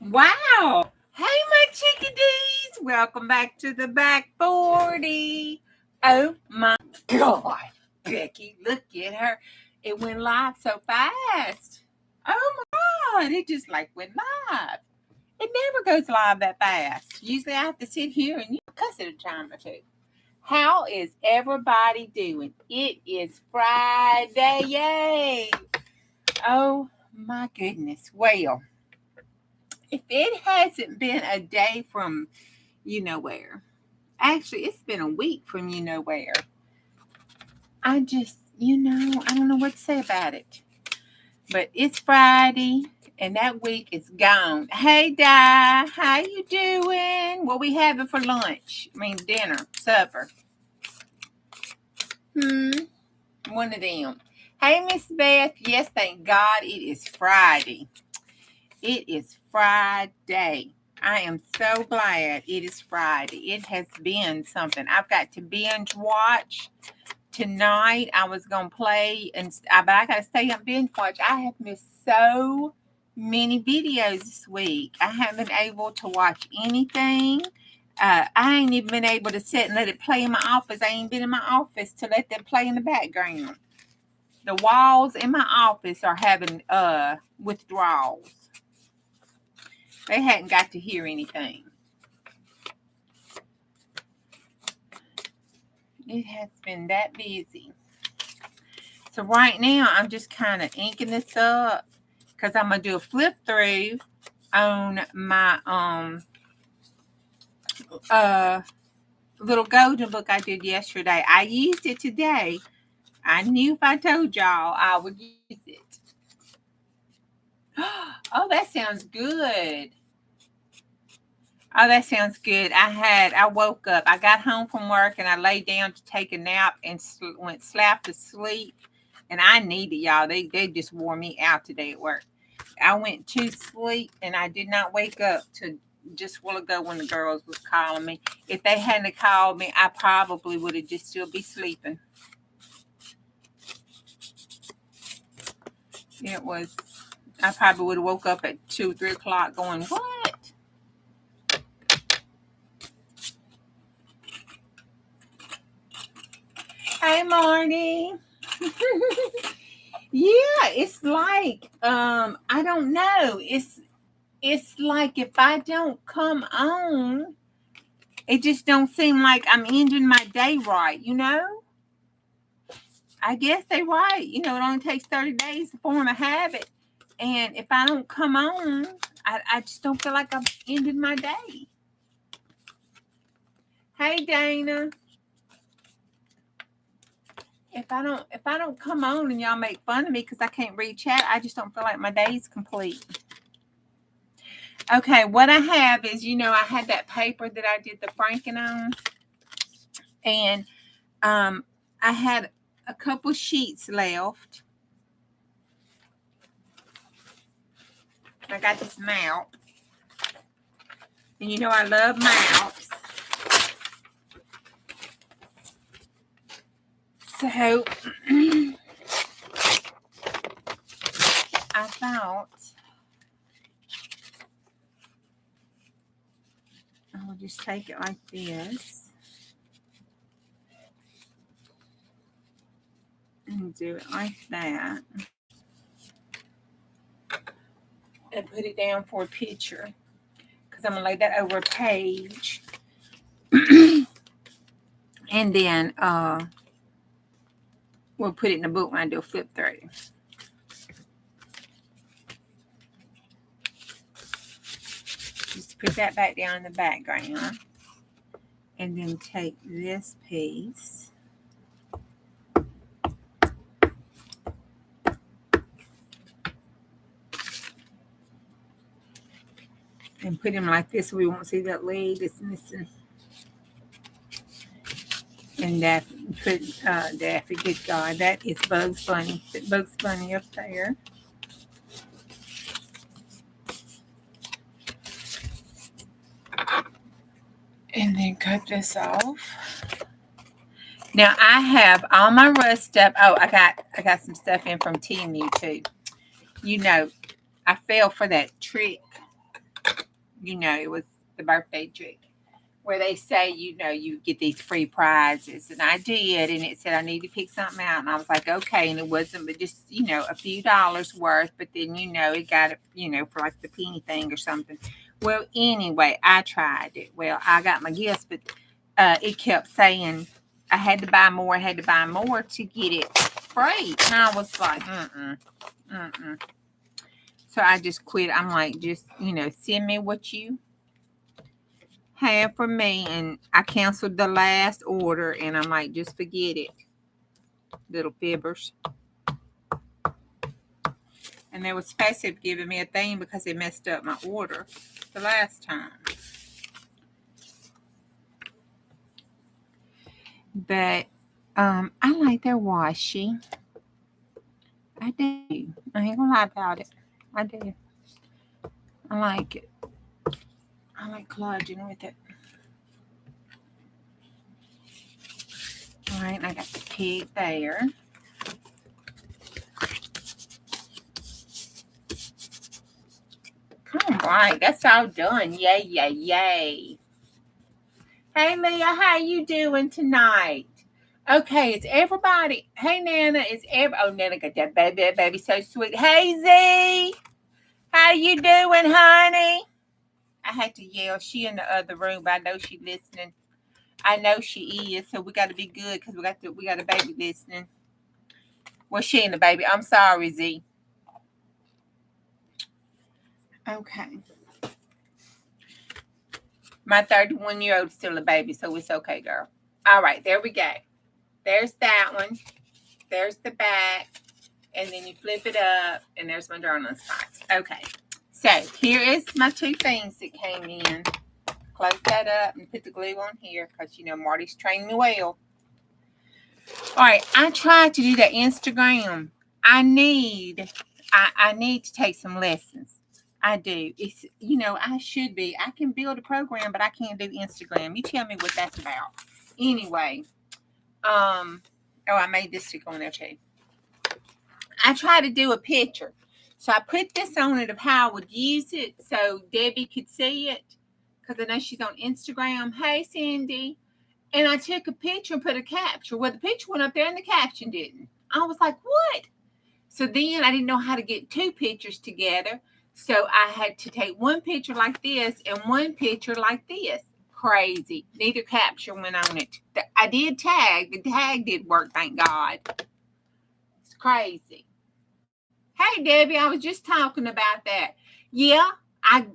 Wow. Hey, my chickadees. Welcome back to the back 40. Oh, my God. Becky, look at her. It went live so fast. Oh, my God. It just like went live. It never goes live that fast. Usually I have to sit here and cuss it a time or two. How is everybody doing? It is Friday. Yay. Oh, my goodness. Well, if it hasn't been a day from you know where, actually, it's been a week from you know where. I just, I don't know what to say about it. But it's Friday, and that week is gone. Hey, Di, how you doing? What we having for lunch? I mean, dinner, supper. One of them. Hey, Miss Beth. Yes, thank God it is Friday. It is Friday. I am so glad it is Friday. It has been something. I've got to binge watch tonight. I was gonna play, but I gotta stay up binge watch. I have missed so many videos this week. I haven't been able to watch anything. I ain't even been able to sit and let it play in my office. I ain't been in my office to let them play in the background. The walls in my office are having withdrawals. They hadn't got to hear anything. It has been that busy. So right now, I'm just kind of inking this up because I'm going to do a flip through on my little golden book I did yesterday. I used it today. I knew if I told y'all, I would use it. Oh, that sounds good. Oh, that sounds good. I woke up. I got home from work and I laid down to take a nap and went slap to sleep. And I needed y'all. They just wore me out today at work. I went to sleep and I did not wake up to just a while ago when the girls was calling me. If they hadn't called me, I probably would have just still be sleeping. I probably would have woke up at 2, 3 o'clock going, what? Hey, Marty. Yeah, it's like, I don't know. It's like if I don't come on, it just don't seem like I'm ending my day right, I guess they're right. It only takes 30 days to form a habit. And if I don't come on, I just don't feel like I'm ending my day. Hey, Dana. If I don't come on and y'all make fun of me because I can't read chat, I just don't feel like my day's complete. Okay, what I have is, I had that paper that I did the franking on. And I had a couple sheets left. I got this map. And I love maps. So I thought I will just take it like this and do it like that and put it down for a picture because I'm going to lay that over a page. And then we'll put it in the book when I do a flip through. Just put that back down in the background. And then take this piece. And put him like this so we won't see that leg that's missing. And Daffy, good God, that is Bugs Bunny. Put Bugs Bunny up there. And then cut this off. Now I have all my rust stuff. Oh, I got some stuff in from TMU too. I fell for that trick it was the birthday trick where they say, you get these free prizes. And I did. And it said I need to pick something out. And I was like, okay. And it wasn't but just, a few dollars worth. But then, it got it, for like the penny thing or something. Well, anyway, I tried it. Well, I got my gifts, but it kept saying I had to buy more, to get it free. And I was like, mm-mm. So I just quit. I'm like, just, send me what you have for me. And I canceled the last order. And I'm like, just forget it. Little fibbers. And they were supposed to have given me a thing because they messed up my order the last time. But I like their washi. I do. I ain't gonna lie about it. I do. I like it. I like collaging with it. All right, and I got the pig there. All right, that's all done. Yay, yay, yay. Hey, Leah, how you doing tonight? Okay, it's everybody. Hey, Nana, oh, Nana got that baby so sweet. Hey, Z, how you doing, honey? I had to yell. She in the other room, but I know she listening. I know she is, so we got to be good because we got a baby listening. Well, she and the baby. I'm sorry, Z. Okay. My 31-year-old is still a baby, so it's okay, girl. All right, there we go. There's that one. There's the back. And then you flip it up, and there's my journaling spots. Okay. So here is my two things that came in. Close that up and put the glue on here because, Marty's trained me well. All right. I tried to do that Instagram. I need to take some lessons. I do. It's, I should be. I can build a program, but I can't do Instagram. You tell me what that's about. Anyway. I made this stick on there too. I tried to do a picture. So I put this on it of how I would use it so Debbie could see it. Because I know she's on Instagram. Hey, Cindy. And I took a picture and put a caption. Well, the picture went up there and the caption didn't. I was like, what? So then I didn't know how to get two pictures together. So I had to take one picture like this and one picture like this. Crazy. Neither caption went on it. I did tag. The tag did work, thank God. It's crazy. Hey, Debbie, I was just talking about that. Yeah, I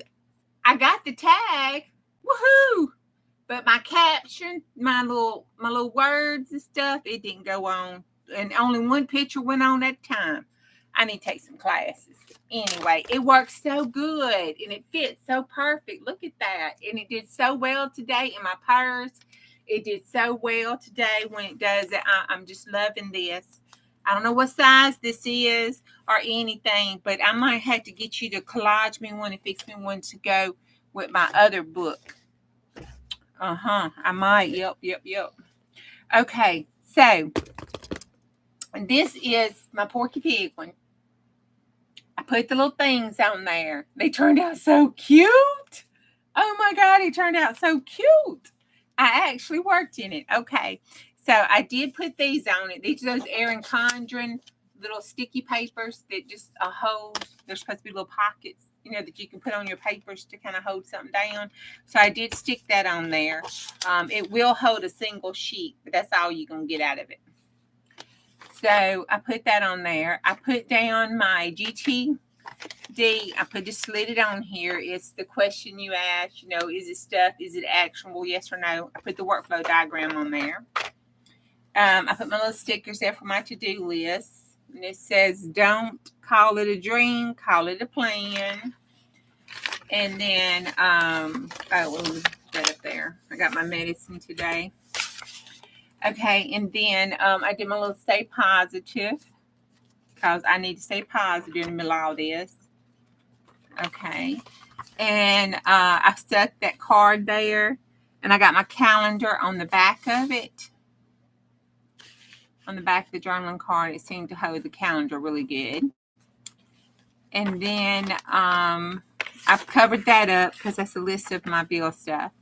got the tag. Woohoo! But my caption, my little words and stuff, it didn't go on. And only one picture went on at a time. I need to take some classes. Anyway, it works so good and it fits so perfect. Look at that. And it did so well today in my purse. It did so well today when it does it. I'm just loving this. I don't know what size this is or anything, but I might have to get you to collage me one and fix me one to go with my other book. I might. Yep. Okay, so this is my Porky Pig one. I put the little things on there. They turned out so cute. Oh my God, it turned out so cute. I actually worked in it. Okay, so I did put these on it. These are those Erin Condren little sticky papers that just hold. They're supposed to be little pockets, that you can put on your papers to kind of hold something down. So I did stick that on there. It will hold a single sheet, but that's all you're going to get out of it. So I put that on there. I put down my GTD. I slid it on here. It's the question you asked, is it stuff? Is it actionable? Yes or no? I put the workflow diagram on there. I put my little stickers there for my to-do list. And it says, don't call it a dream, call it a plan. And then, that up there. I got my medicine today. Okay, and then I did my little stay positive because I need to stay positive in the middle of all this. Okay, and I stuck that card there, and I got my calendar on the back of it. On the back of the journaling card, it seemed to hold the calendar really good. And then I've covered that up because that's a list of my bill stuff.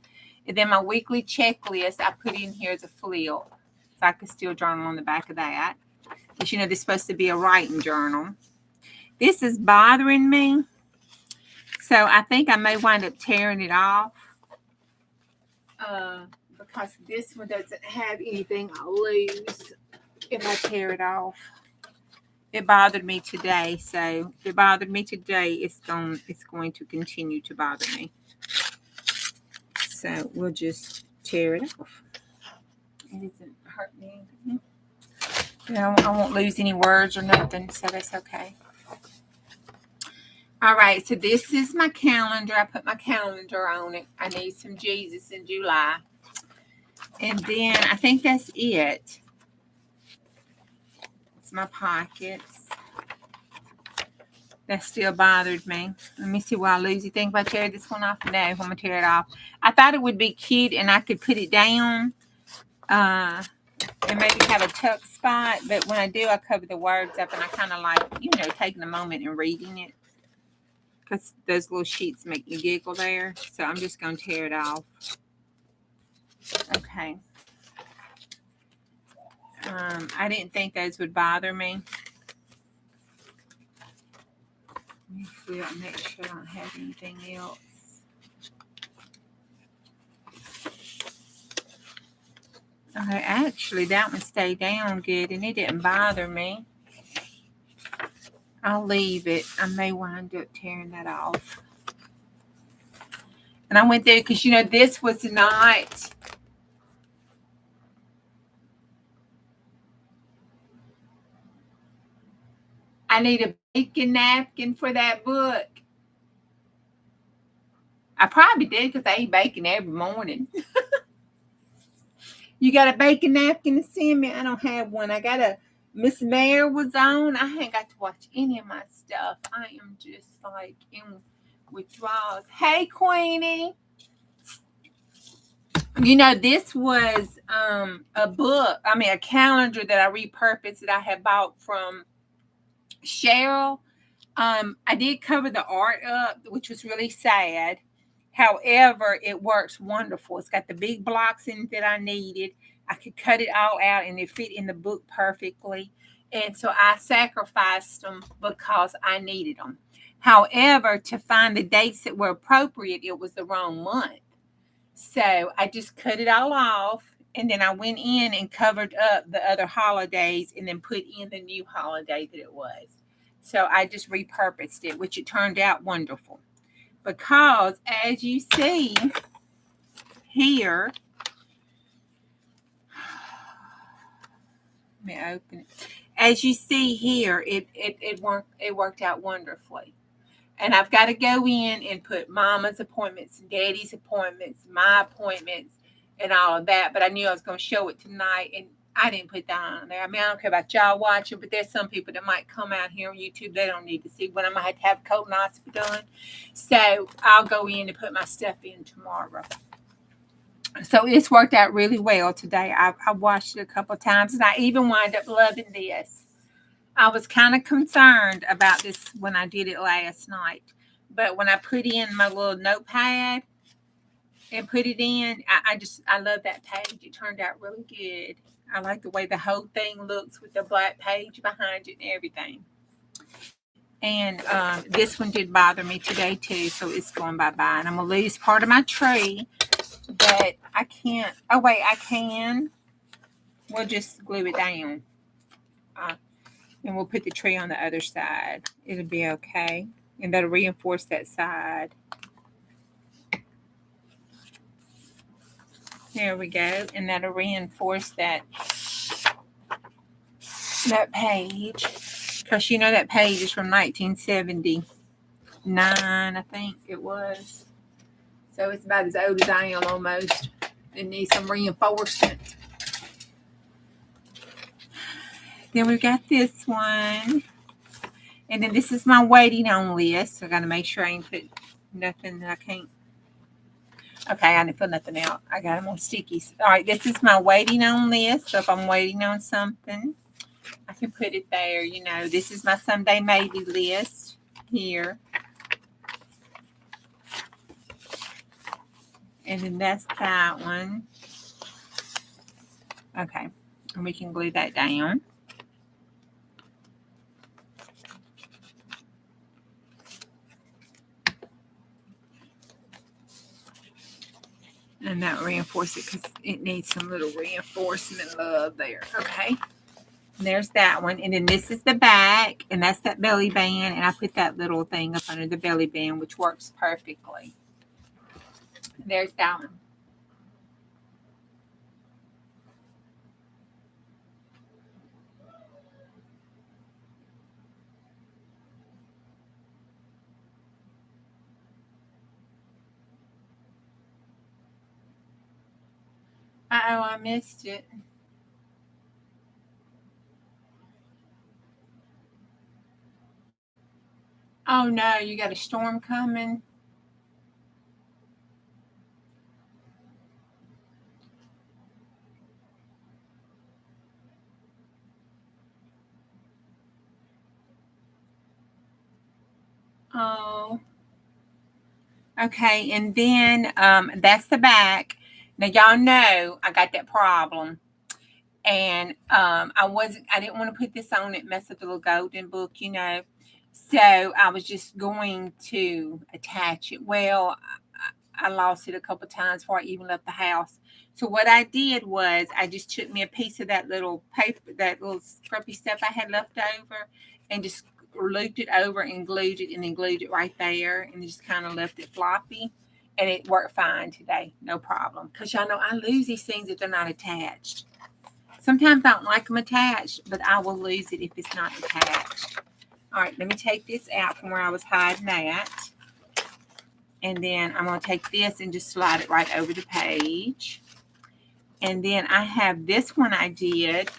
And then my weekly checklist I put in here as a flip. So I can still journal on the back of that. Because, you know, this is supposed to be a writing journal. This is bothering me. So I think I may wind up tearing it off. Because this one doesn't have anything I'll lose if I tear it off. It bothered me today. So it bothered me today. It's going to continue to bother me. So we'll just tear it off. It doesn't hurt me. You know, I won't lose any words or nothing, so that's okay. All right, so this is my calendar. I put my calendar on it. I need some Jesus in July. And then I think that's it. It's my pockets. That still bothered me. Let me see why I lose. You think if I tear this one off? No, I'm going to tear it off. I thought it would be cute and I could put it down. And maybe have a tuck spot, but when I do, I cover the words up, and I kind of like, you know, taking a moment and reading it, because those little sheets make me giggle there. So I'm just going to tear it off. Okay. I didn't think those would bother me. Let me flip and make sure I don't have anything else. Okay, actually, that one stayed down good, and it didn't bother me. I'll leave it. I may wind up tearing that off. And I went there because, you know, this was not... I need a bacon napkin for that book. I probably did because I eat bacon every morning. You got a bacon napkin to send me? I don't have one. I got a Miss Mare was on. I ain't got to watch any of my stuff. I am just like in withdrawals. Hey, Queenie. You know, this was a book. I mean, a calendar that I repurposed that I had bought from Cheryl. I did cover the art up, which was really sad. However, it works wonderful. It's got the big blocks in it that I needed. I could cut it all out and it fit in the book perfectly. And so I sacrificed them because I needed them. However, to find the dates that were appropriate, it was the wrong month. So I just cut it all off. And then I went in and covered up the other holidays and then put in the new holiday that it was. So I just repurposed it, which it turned out wonderful. Because as you see here, let me open it. As you see here, it worked out wonderfully. And I've got to go in and put Mama's appointments, Daddy's appointments, my appointments, and all of that. But I knew I was going to show it tonight, and I didn't put that on there. I mean, I don't care about y'all watching, but there's some people that might come out here on YouTube. They don't need to see what I might have to have colonoscopy done. So I'll go in and put my stuff in tomorrow. So it's worked out really well today. I watched it a couple of times, and I even wind up loving this. I was kind of concerned about this when I did it last night. But when I put in my little notepad and put it in, I love that page. It turned out really good. I like the way the whole thing looks with the black page behind it and everything. And this one did bother me today too, so it's going bye-bye. And I'm going to lose part of my tree, but I can't. Oh, wait, I can. We'll just glue it down. And we'll put the tree on the other side. It'll be okay. And that'll reinforce that side. There we go. And that'll reinforce that page. Because you know that page is from 1979, I think it was. So it's about as old as I am almost. It needs some reinforcement. Then we've got this one. And then this is my waiting on list. So I got to make sure I ain't put nothing that I can't. Okay, I didn't put nothing out. I got them on stickies. All right, this is my waiting on list. So if I'm waiting on something, I can put it there. You know, this is my someday maybe list here. And then that's that one. Okay, and we can glue that down. And that reinforce it because it needs some little reinforcement love there. Okay. And there's that one. And then this is the back, and that's that belly band. And I put that little thing up under the belly band, which works perfectly. And there's that one. Uh-oh, I missed it. Oh no, you got a storm coming. Oh. Okay, and then that's the back. Now y'all know I got that problem. And I didn't want to put this on it, mess up the little golden book, you know. So I was just going to attach it. Well, I lost it a couple times before I even left the house. So what I did was I just took me a piece of that little paper, that little scruffy stuff I had left over, and just looped it over and glued it, and then glued it right there, and just kind of left it floppy. And it worked fine today, no problem. Because y'all know I lose these things if they're not attached. Sometimes I don't like them attached, but I will lose it if it's not attached. All right, let me take this out from where I was hiding that. And then I'm going to take this and just slide it right over the page. And then I have this one I did.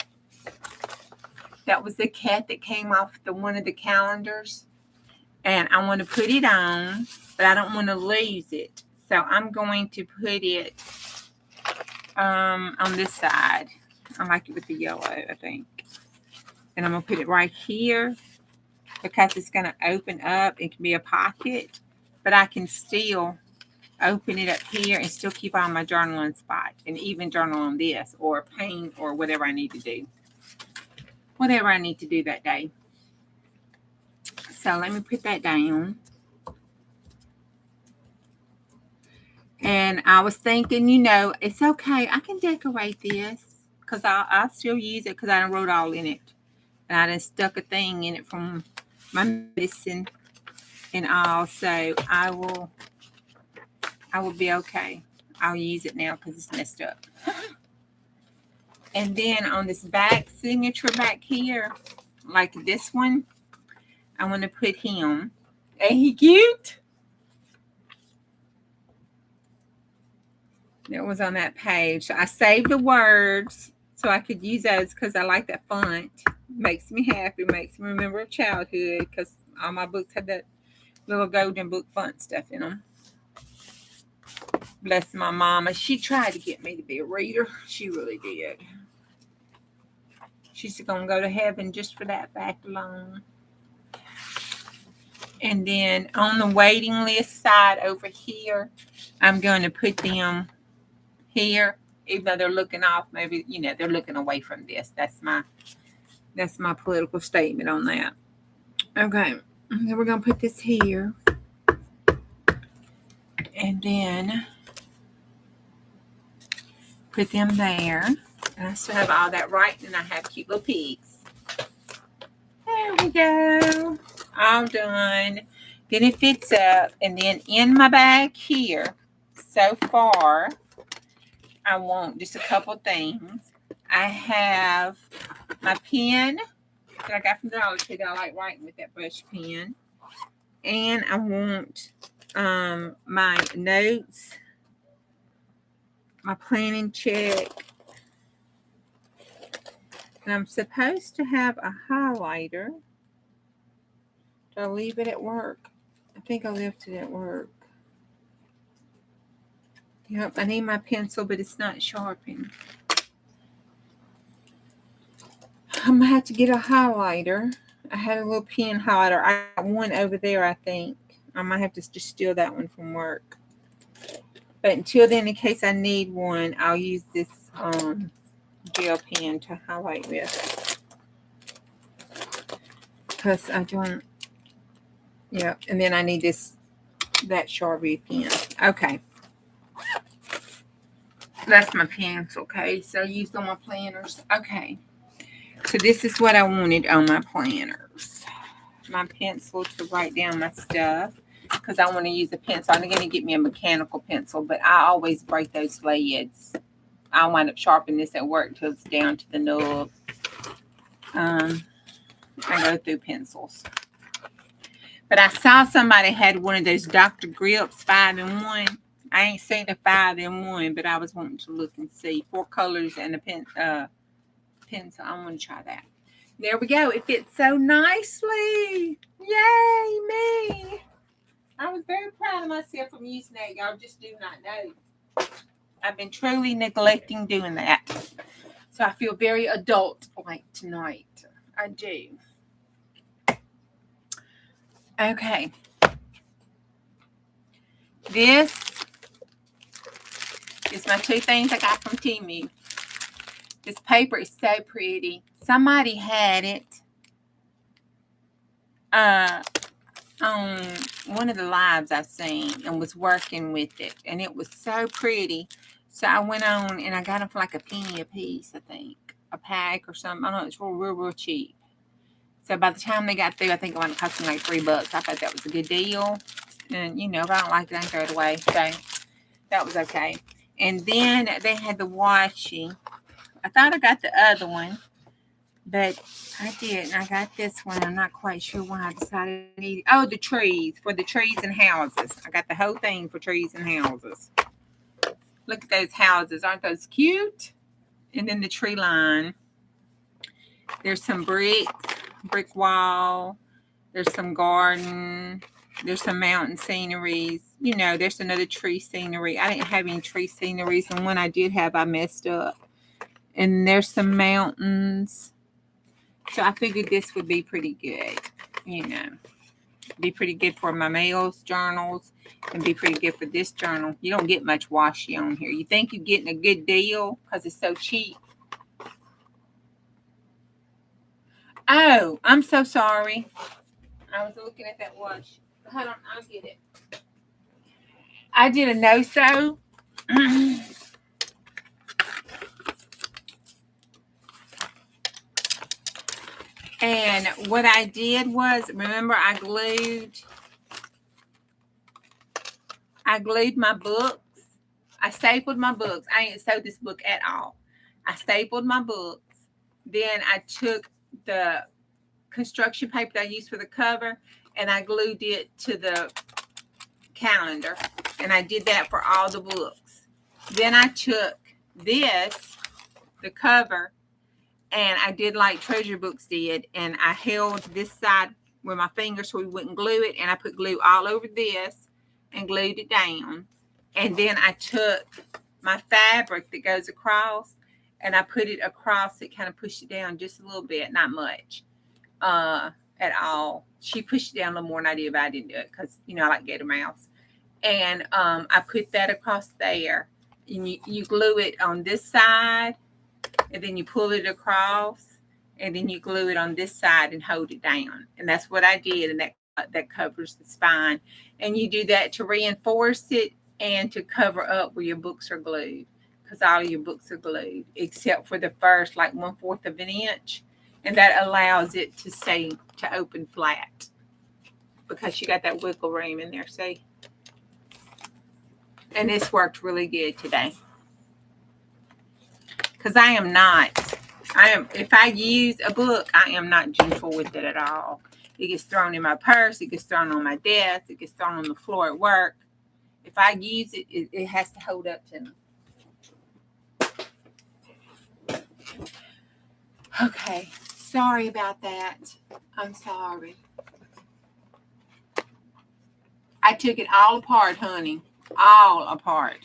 That was the cat that came off one of the calendars. And I want to put it on, but I don't want to lose it. So I'm going to put it on this side. I like it with the yellow, I think. And I'm going to put it right here because it's going to open up. It can be a pocket, but I can still open it up here and still keep on my journaling spot and even journal on this or paint or whatever I need to do. Whatever I need to do that day. So let me put that down. And I was thinking, you know, it's okay. I can decorate this because I'll still use it because I wrote all in it. And I done stuck a thing in it from my medicine and all. So I will be okay. I'll use it now because it's messed up. And then on this back signature back here, like this one, I want to put him. Ain't he cute? That was on that page. So I saved the words so I could use those because I like that font. Makes me happy. Makes me remember childhood because all my books have that little golden book font stuff in them. Bless my mama. She tried to get me to be a reader. She really did. She's going to go to heaven just for that fact alone. And then on the waiting list side over here, I'm going to put them here, even though they're looking off. Maybe, you know, they're looking away from this. That's my political statement on that. Okay, so we're going to put this here. And then put them there. And I still have all that right, and I have cute little pigs. There we go. All done. Then it fits up. And then in my bag here, so far, I want just a couple things. I have my pen that I got from Dollar Tree that I like writing with that brush pen. And I want my notes, my planning check. And I'm supposed to have a highlighter. Do I leave it at work? I think I left it at work. Yep, I need my pencil, but it's not sharpened. I'm going to have to get a highlighter. I had a little pen highlighter. I got one over there, I think. I might have to just steal that one from work. But until then, in case I need one, I'll use this gel pen to highlight with. Because I don't, yeah, and then I need that Sharpie pen. Okay. That's my pencil case. So I used on my planners. Okay. So this is what I wanted on my planners. My pencil to write down my stuff. Because I want to use a pencil. I'm going to get me a mechanical pencil. But I always break those leads. I wind up sharpening this at work till it's down to the nub. I go through pencils. But I saw somebody had one of those Dr. Grips 5-in-1. I ain't seen a 5-in-1, but I was wanting to look and see 4 colors and a pencil. I want to try that. There we go. It fits so nicely. Yay, me. I was very proud of myself from using that. Y'all just do not know. I've been truly neglecting doing that. So I feel very adult-like tonight. I do. Okay. This is my 2 things I got from Temu. This paper is so pretty. Somebody had it on one of the lives I've seen and was working with it. And it was so pretty. So I went on and I got them for like a penny a piece, I think. A pack or something. I don't know. It's real cheap. So by the time they got through, I think it wound up costing like $3. I thought that was a good deal. And, you know, if I don't like it, I can throw it away. So that was okay. And then they had the washi. I thought I got the other one, but I didn't. I got this one. I'm not quite sure why I decided to need it. Oh, the trees. For the trees and houses. I got the whole thing for trees and houses. Look at those houses. Aren't those cute? And then the tree line. There's some brick wall. There's some garden. There's some mountain sceneries. You know, there's another tree scenery. I didn't have any tree sceneries. And one I did have, I messed up. And there's some mountains. So I figured this would be pretty good. You know, be pretty good for my mails, journals, and be pretty good for this journal. You don't get much washi on here. You think you're getting a good deal because it's so cheap. Oh, I'm so sorry. I was looking at that wash. Hold on, I'll get it. I did a no-sew. And what I did was, remember, I glued my books. I stapled my books. I ain't sewed this book at all. I stapled my books. Then I took the construction paper that I used for the cover and I glued it to the calendar. And I did that for all the books. Then I took this, the cover, and I did like Treasure Books did. And I held this side with my fingers so we wouldn't glue it. And I put glue all over this and glued it down. And then I took my fabric that goes across and I put it across it, kind of pushed it down just a little bit, not much at all. She pushed it down a little more than I did, but I didn't do it because, you know, I like Gator Mouse. And I put that across there. And you glue it on this side, and then you pull it across, and then you glue it on this side and hold it down. And that's what I did, and that covers the spine. And you do that to reinforce it and to cover up where your books are glued, because all of your books are glued except for the first like 1/4 of an inch, and that allows it to stay to open flat because you got that wiggle room in there. See? And this worked really good today. Because if I use a book, I am not gentle with it at all. It gets thrown in my purse. It gets thrown on my desk. It gets thrown on the floor at work. If I use it, it has to hold up to me. Okay. Sorry about that. I'm sorry. I took it all apart, honey. All apart.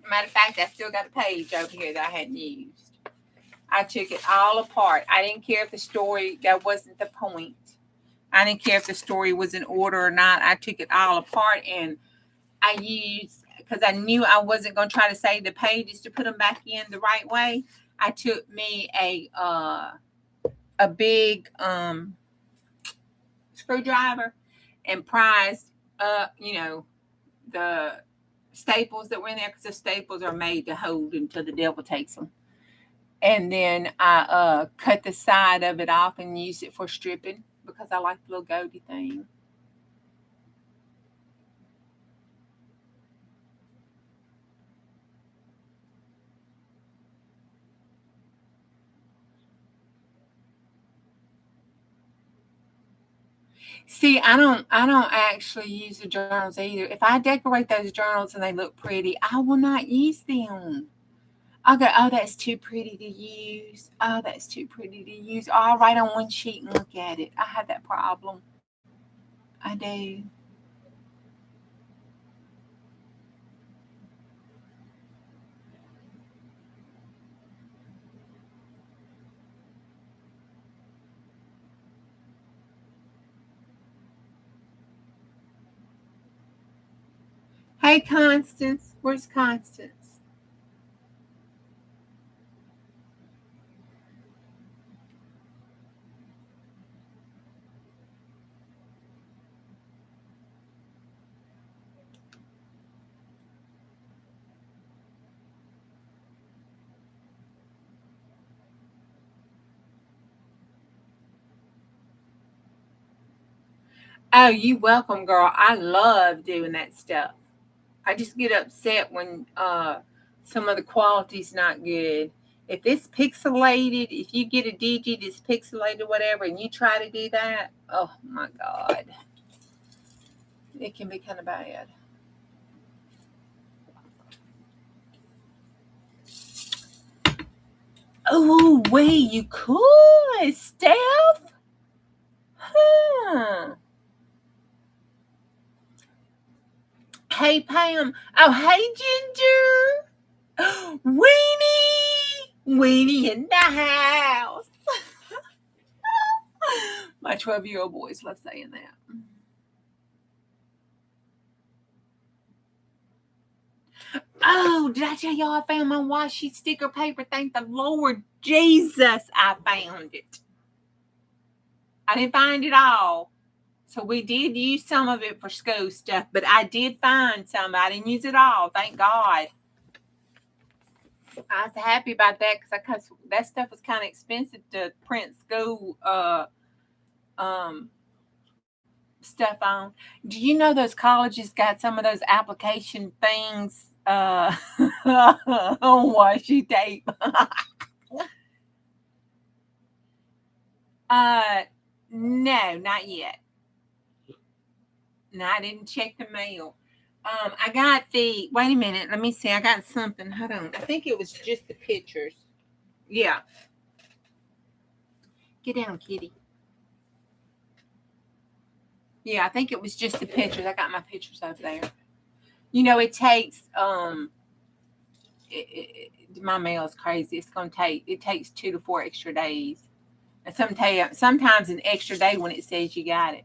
Matter of fact, I still got a page over here that I hadn't used. I took it all apart. I didn't care if the story, that wasn't the point. I didn't care if the story was in order or not. I took it all apart and I used because I knew I wasn't going to try to save the pages to put them back in the right way, I took me a big screwdriver and prized the staples that were in there, because the staples are made to hold until the devil takes them. And then I cut the side of it off and used it for stripping, because I like the little goatee thing. See, I don't actually use the journals either. If I decorate those journals and they look pretty, I will not use them. I'll go, oh, that's too pretty to use. Oh, that's too pretty to use. Oh, I'll write on one sheet and look at it. I have that problem. I do. Hey, Constance. Where's Constance? Oh, you welcome, girl. I love doing that stuff. I just get upset when some of the quality's not good. If it's pixelated, if you get a digit that's pixelated, whatever, and you try to do that, oh my God, it can be kind of bad. Oh, wait, you cool, Steph? Huh. Hey, Pam. Oh, hey, Ginger. Weenie in the house. My 12-year-old boys love saying that. Oh, did I tell y'all I found my washi sticker paper? Thank the Lord Jesus I found it. I didn't find it all. So we did use some of it for school stuff, but I did find some. I didn't use it all. Thank God. I was happy about that, because that stuff was kind of expensive to print school um, stuff on. Do you know those colleges got some of those application things on washi tape? No, not yet. No, I didn't check the mail. I got wait a minute, let me see. I got something. Hold on. I think it was just the pictures. Yeah. Get down, kitty. Yeah, I think it was just the pictures. I got my pictures over there. You know, it takes my mail is crazy. It takes 2 to 4 extra days. And sometimes an extra day when it says you got it.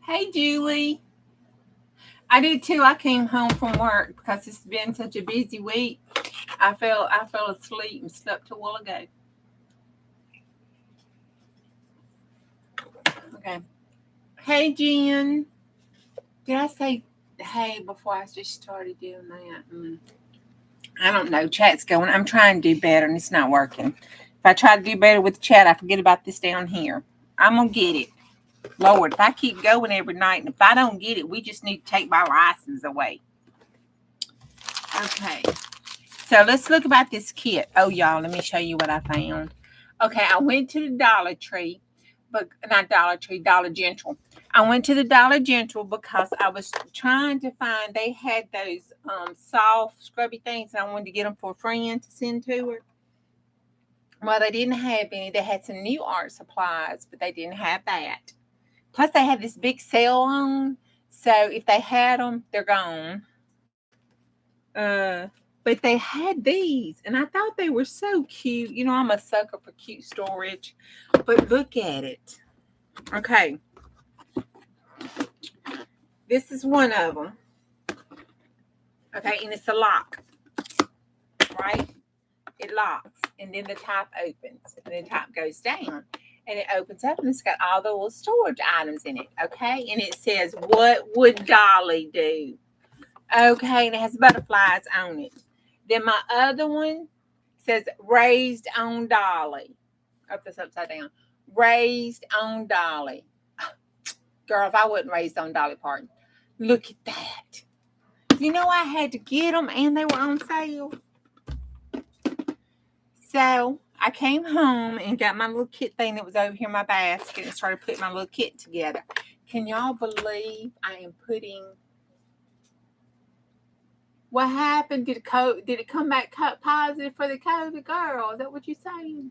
Hey, Julie. I did too. I came home from work because it's been such a busy week. I fell asleep and slept a while ago. Okay. Hey, Jen. Did I say hey before I just started doing that? I don't know. Chat's going. I'm trying to do better and it's not working. If I try to do better with the chat, I forget about this down here. I'm going to get it. Lord, if I keep going every night and if I don't get it, we just need to take my license away. Okay. So let's look about this kit. Oh, y'all, let me show you what I found. Okay, I went to the Dollar Tree, but not Dollar Tree, Dollar General. I went to the Dollar General because I was trying to find, they had those soft, scrubby things, and I wanted to get them for a friend to send to her. Well, they didn't have any. They had some new art supplies, but they didn't have that. Plus, they had this big sale on. So if they had them, they're gone. But they had these, and I thought they were so cute. You know, I'm a sucker for cute storage. But look at it. Okay. This is one of them. Okay, and it's a lock. Right? It locks, and then the top opens, and the top goes down, and it opens up, and it's got all the little storage items in it. Okay, and it says, "What would Dolly do?" Okay, and it has butterflies on it. Then my other one says, "Raised on Dolly." Up this upside down. Raised on Dolly. Girl, if I wasn't raised on Dolly Parton, look at that. You know, I had to get them, and they were on sale. So I came home and got my little kit thing that was over here in my basket and started putting my little kit together. Can y'all believe I am putting... What happened? Did it come back positive for the COVID, girl? Is that what you're saying?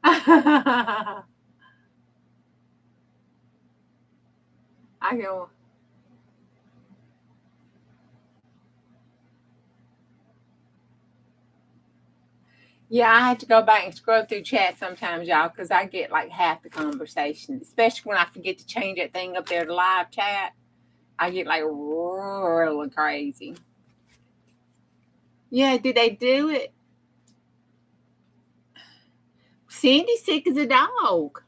I go... Yeah, I have to go back and scroll through chat sometimes, y'all, because I get like half the conversation, especially when I forget to change that thing up there to live chat. I get like really crazy. Yeah, did they do it? Cindy's sick as a dog.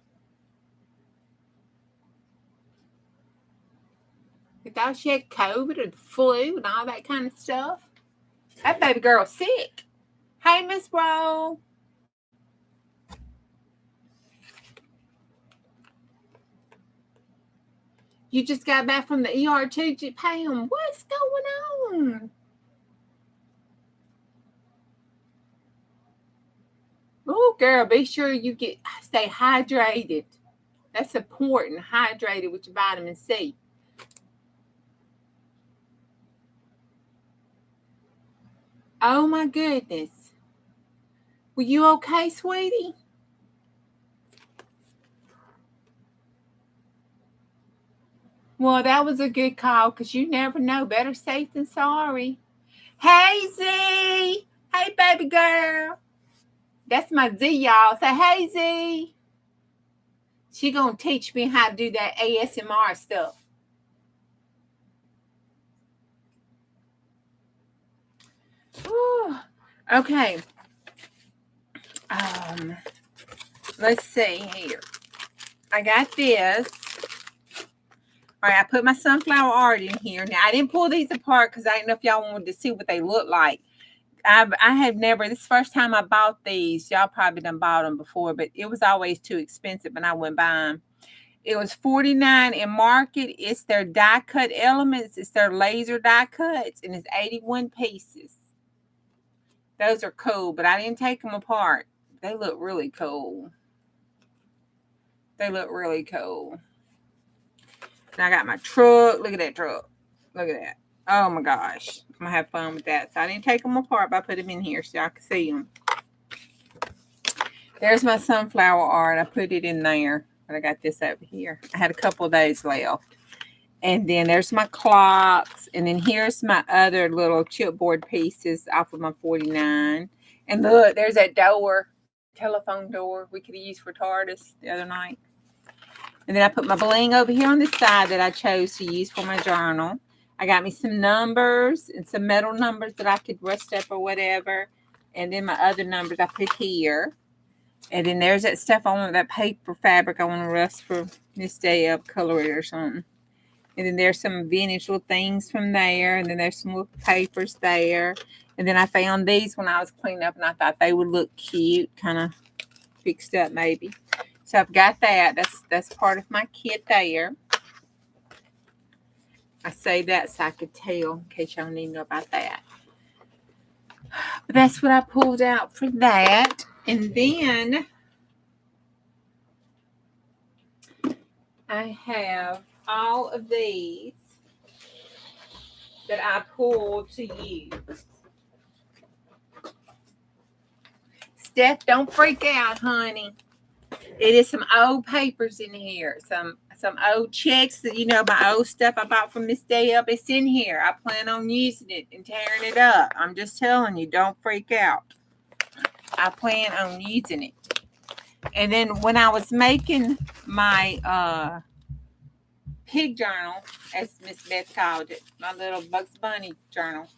I thought she had COVID or the flu and all that kind of stuff. That baby girl's sick. Hey, Miss Rowe. You just got back from the ER too, Pam. What's going on? Oh, girl, be sure you stay hydrated. That's important. Hydrated with your vitamin C. Oh my goodness. Were you okay, sweetie? Well, that was a good call because you never know. Better safe than sorry. Hey, Z. Hey, baby girl. That's my Z, y'all. Say, hey, Z. She gonna teach me how to do that ASMR stuff. Whew. Okay. Let's see here. I got this. All right, I put my sunflower art in here. Now, I didn't pull these apart because I didn't know if y'all wanted to see what they look like. I have never, this first time I bought these, y'all probably done bought them before, but it was always too expensive and I wouldn't buy them. It was $49 in market. It's their die cut elements. It's their laser die cuts, and it's 81 pieces. Those are cool, but I didn't take them apart. They look really cool. They look really cool. And I got my truck. Look at that truck. Look at that. Oh my gosh. I'm going to have fun with that. So I didn't take them apart, but I put them in here so y'all can see them. There's my sunflower art. I put it in there. But I got this over here. I had a couple of those left. And then there's my clocks. And then here's my other little chipboard pieces off of my 49. And look, there's that door, telephone door we could have used for TARDIS the other night. And then I put my bling over here on the side that I chose to use for my journal. I got me some numbers and some metal numbers that I could rust up or whatever. And then my other numbers I put here. And then there's that stuff I want, that paper fabric I want to rust for this day up, color it or something. And then there's some vintage little things from there. And then there's some little papers there. And then I found these when I was cleaning up and I thought they would look cute, kind of fixed up maybe. So I've got that. That's part of my kit there. I saved that so I could tell in case y'all need to know about that. But that's what I pulled out for that. And then I have all of these that I pulled to use. Steph, don't freak out, honey. It is some old papers in here. Some old checks that, my old stuff I bought from Miss Day Up. It's in here. I plan on using it and tearing it up. I'm just telling you, don't freak out. I plan on using it. And then when I was making my pig journal, as Miss Beth called it, my little Bugs Bunny journal,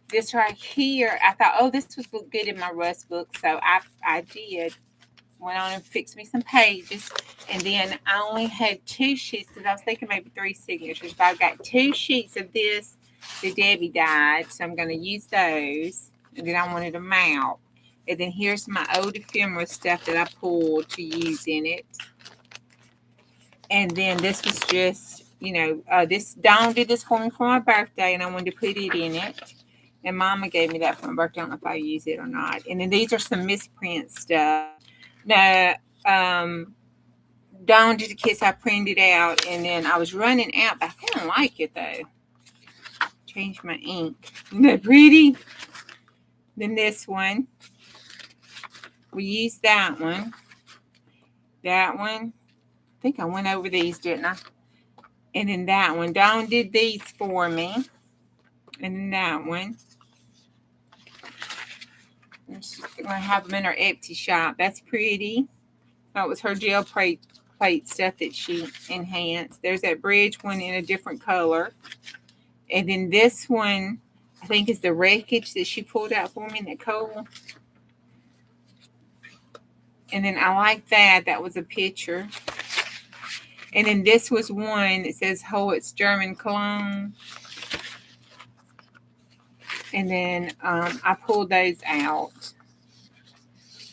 this right here, I thought, oh, this would look good in my Rust book. So I did. Went on and fixed me some pages. And then I only had 2 sheets because I was thinking maybe 3 signatures. But I've got 2 sheets of this that Debbie dyed. So I'm going to use those. And then I wanted them out. And then here's my old ephemera stuff that I pulled to use in it. And then this was just, this Dawn did this for me for my birthday. And I wanted to put it in it. And Mama gave me that for my birthday. I don't know if I use it or not. And then these are some misprint stuff. Now, Dawn did the kiss I printed out, and then I was running out, but I kind of like it though. Change my ink. Isn't that pretty? Then this one, we used that one. That one, I think I went over these, didn't I? And then that one, Dawn did these for me. And then that one. I'm just going to have them in her Etsy shop. That's pretty. That was her gel plate stuff that she enhanced. There's that bridge one in a different color. And then this one, I think, is the wreckage that she pulled out for me in that coal. And then I like that. That was a picture. And then this was one that says Hoyt's German Cologne. And then I pulled those out.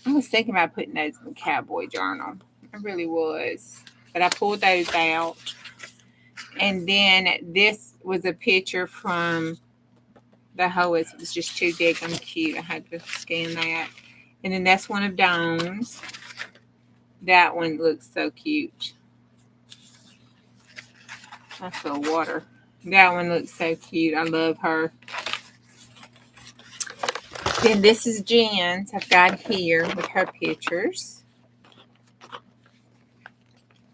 I was thinking about putting those in the cowboy journal. I really was. But I pulled those out. And then this was a picture from the Hoyts. It was just too big and cute. I had to scan that. And then that's one of Dawn's. That one looks so cute. I feel water. That one looks so cute. I love her. Then this is Jen's. I've got here with her pictures.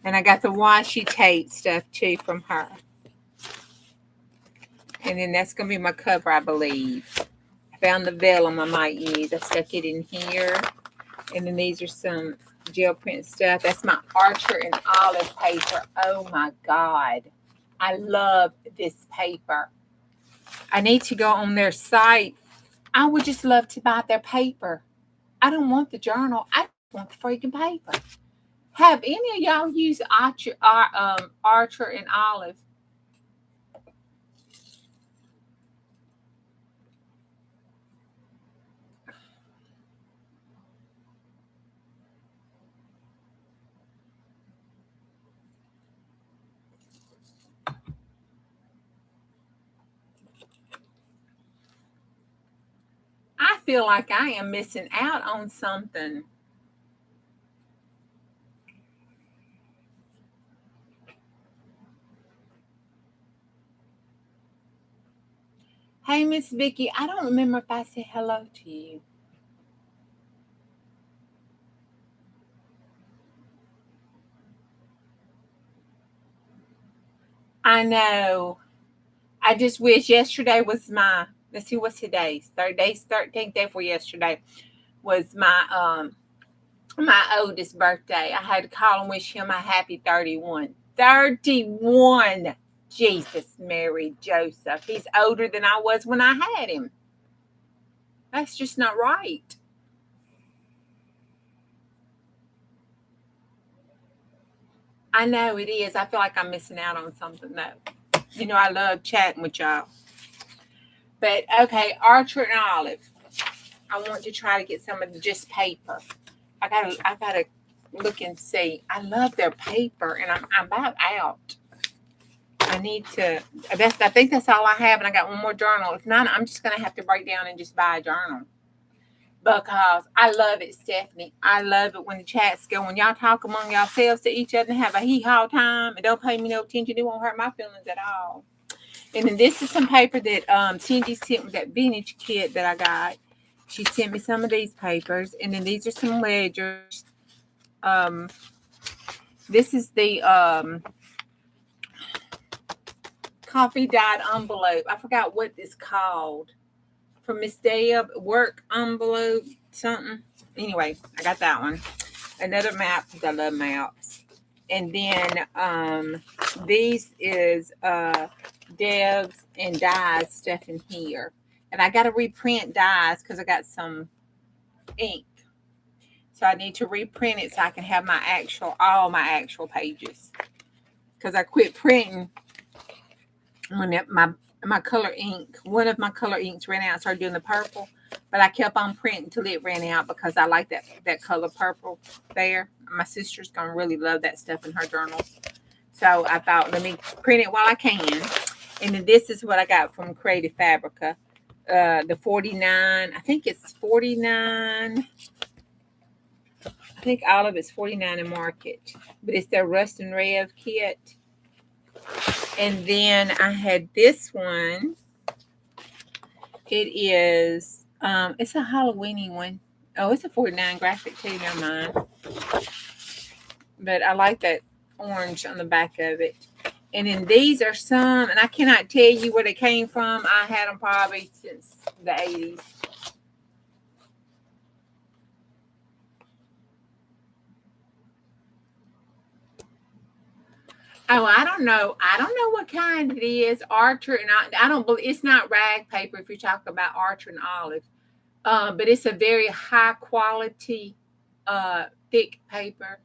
And I got the washi tape stuff too from her. And then that's going to be my cover, I believe. I found the vellum I might use. I stuck it in here. And then these are some gel print stuff. That's my Archer and Olive paper. Oh my God. I love this paper. I need to go on their site. I would just love to buy their paper. I don't want the journal. I want the freaking paper. Have any of y'all used Archer and Olive? I feel like I am missing out on something. Hey, Miss Vicky, I don't remember if I said hello to you. I know. I just wish yesterday was let's see, what's today's? Today's 13th day for yesterday was my oldest birthday. I had to call and wish him a happy 31. 31. Jesus, Mary, Joseph. He's older than I was when I had him. That's just not right. I know it is. I feel like I'm missing out on something though. I love chatting with y'all. But okay, Archer and Olive. I want to try to get some of the just paper. I gotta look and see. I love their paper, and I'm about out. I need to. I think that's all I have, and I got one more journal. If not, I'm just gonna have to break down and just buy a journal because I love it, Stephanie. I love it when the chats go, when y'all talk among yourselves to each other and have a hee-haw time and don't pay me no attention. It won't hurt my feelings at all. And then this is some paper that Cindy sent with that vintage kit that I got. She sent me some of these papers, and then these are some ledgers. This is the coffee dyed envelope. I forgot what it's called. From Miss Deb, work envelope, something. Anyway, I got that one. Another map, because I love maps. And then these is Deb's and Di's stuff in here. And I got to reprint Di's because I got some ink. So I need to reprint it so I can have all my actual pages. Because I quit printing when my color ink, one of my color inks ran out. I started doing the purple, but I kept on printing until it ran out because I like that color purple there. My sister's going to really love that stuff in her journals. So I thought, let me print it while I can. And then this is what I got from Creative Fabrica. The 49, I think it's 49. I think all of it's 49 in market, but it's their Rust and Rev kit. And then I had this one. It is, it's a Halloweeny one. Oh, it's a 49 graphic too, never mind. But I like that orange on the back of it. And then these are some, and I cannot tell you where they came from. I had them probably since the 80s. Oh, I don't know. I don't know what kind it is. Archer and I don't believe it's not rag paper if you talk about Archer and Olive. But it's a very high quality, thick paper.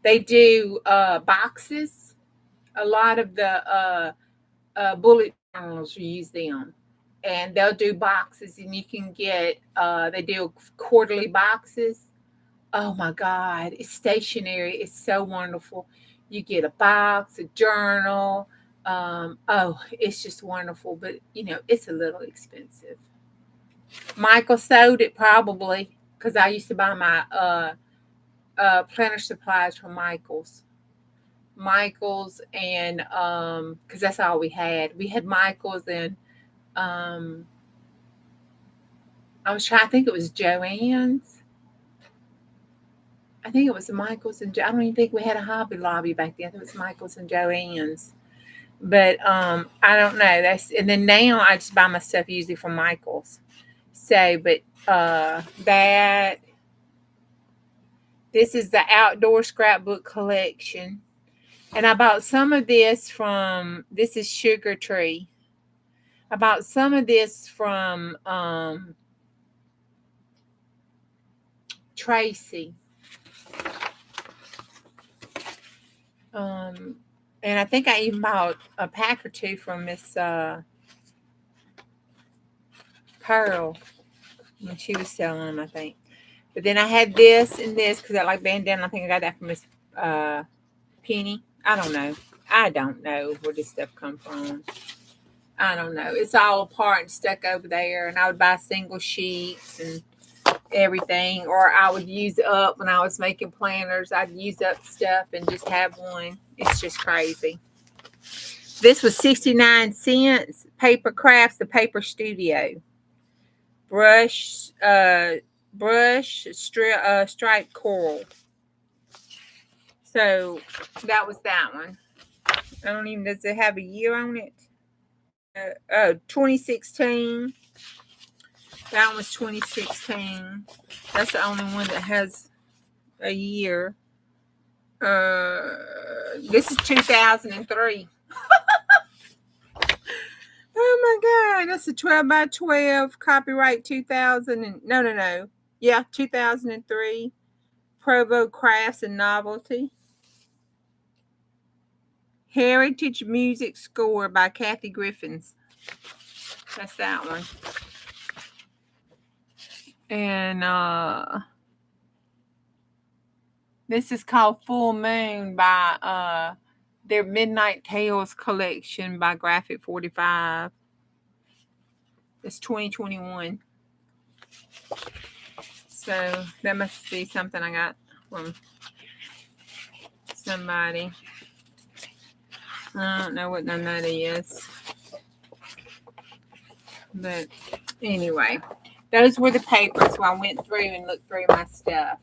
They do boxes. A lot of the bullet journals use them. And they'll do boxes, and you can get, they do quarterly boxes. Oh my God, it's stationery. It's so wonderful. You get a box, a journal. Oh, it's just wonderful. But, it's a little expensive. Michael sold it probably because I used to buy my planner supplies from Michael's. And because that's all we had. We had Michael's and I was trying to think it was Joann's. I think it was Michael's and I don't even think we had a Hobby Lobby back then. I think it was Michael's and Joann's. But I don't know. And then now I just buy my stuff usually from Michael's. So, but this is the outdoor scrapbook collection. And I bought some of this this is Sugar Tree. I bought some of this from Tracy. And I think I even bought a pack or two from Miss Pearl when she was selling them, I think. But then I had this and this because I like bandana. I think I got that from Miss Penny. I don't know where this stuff come from. I don't know. It's all apart and stuck over there. And I would buy single sheets and everything. Or I would use up when I was making planners. I'd use up stuff and just have one. It's just crazy. This was 69 cents. Paper Crafts, the Paper Studio. Brush striped coral. So that was that one. I don't even, does it have a year on it? 2016. That one was 2016. That's the only one that has a year. This is 2003. Oh my God, that's a 12 by 12, copyright 2000 and no. Yeah, 2003. Provo Crafts and Novelty. Heritage Music Score by Kathy Griffins. That's that one. And this is called Full Moon by their Midnight Tales collection by Graphic 45. It's 2021. So that must be something I got from somebody. I don't know what none of that is. But Anyway, those were the papers. So I went through and looked through my stuff.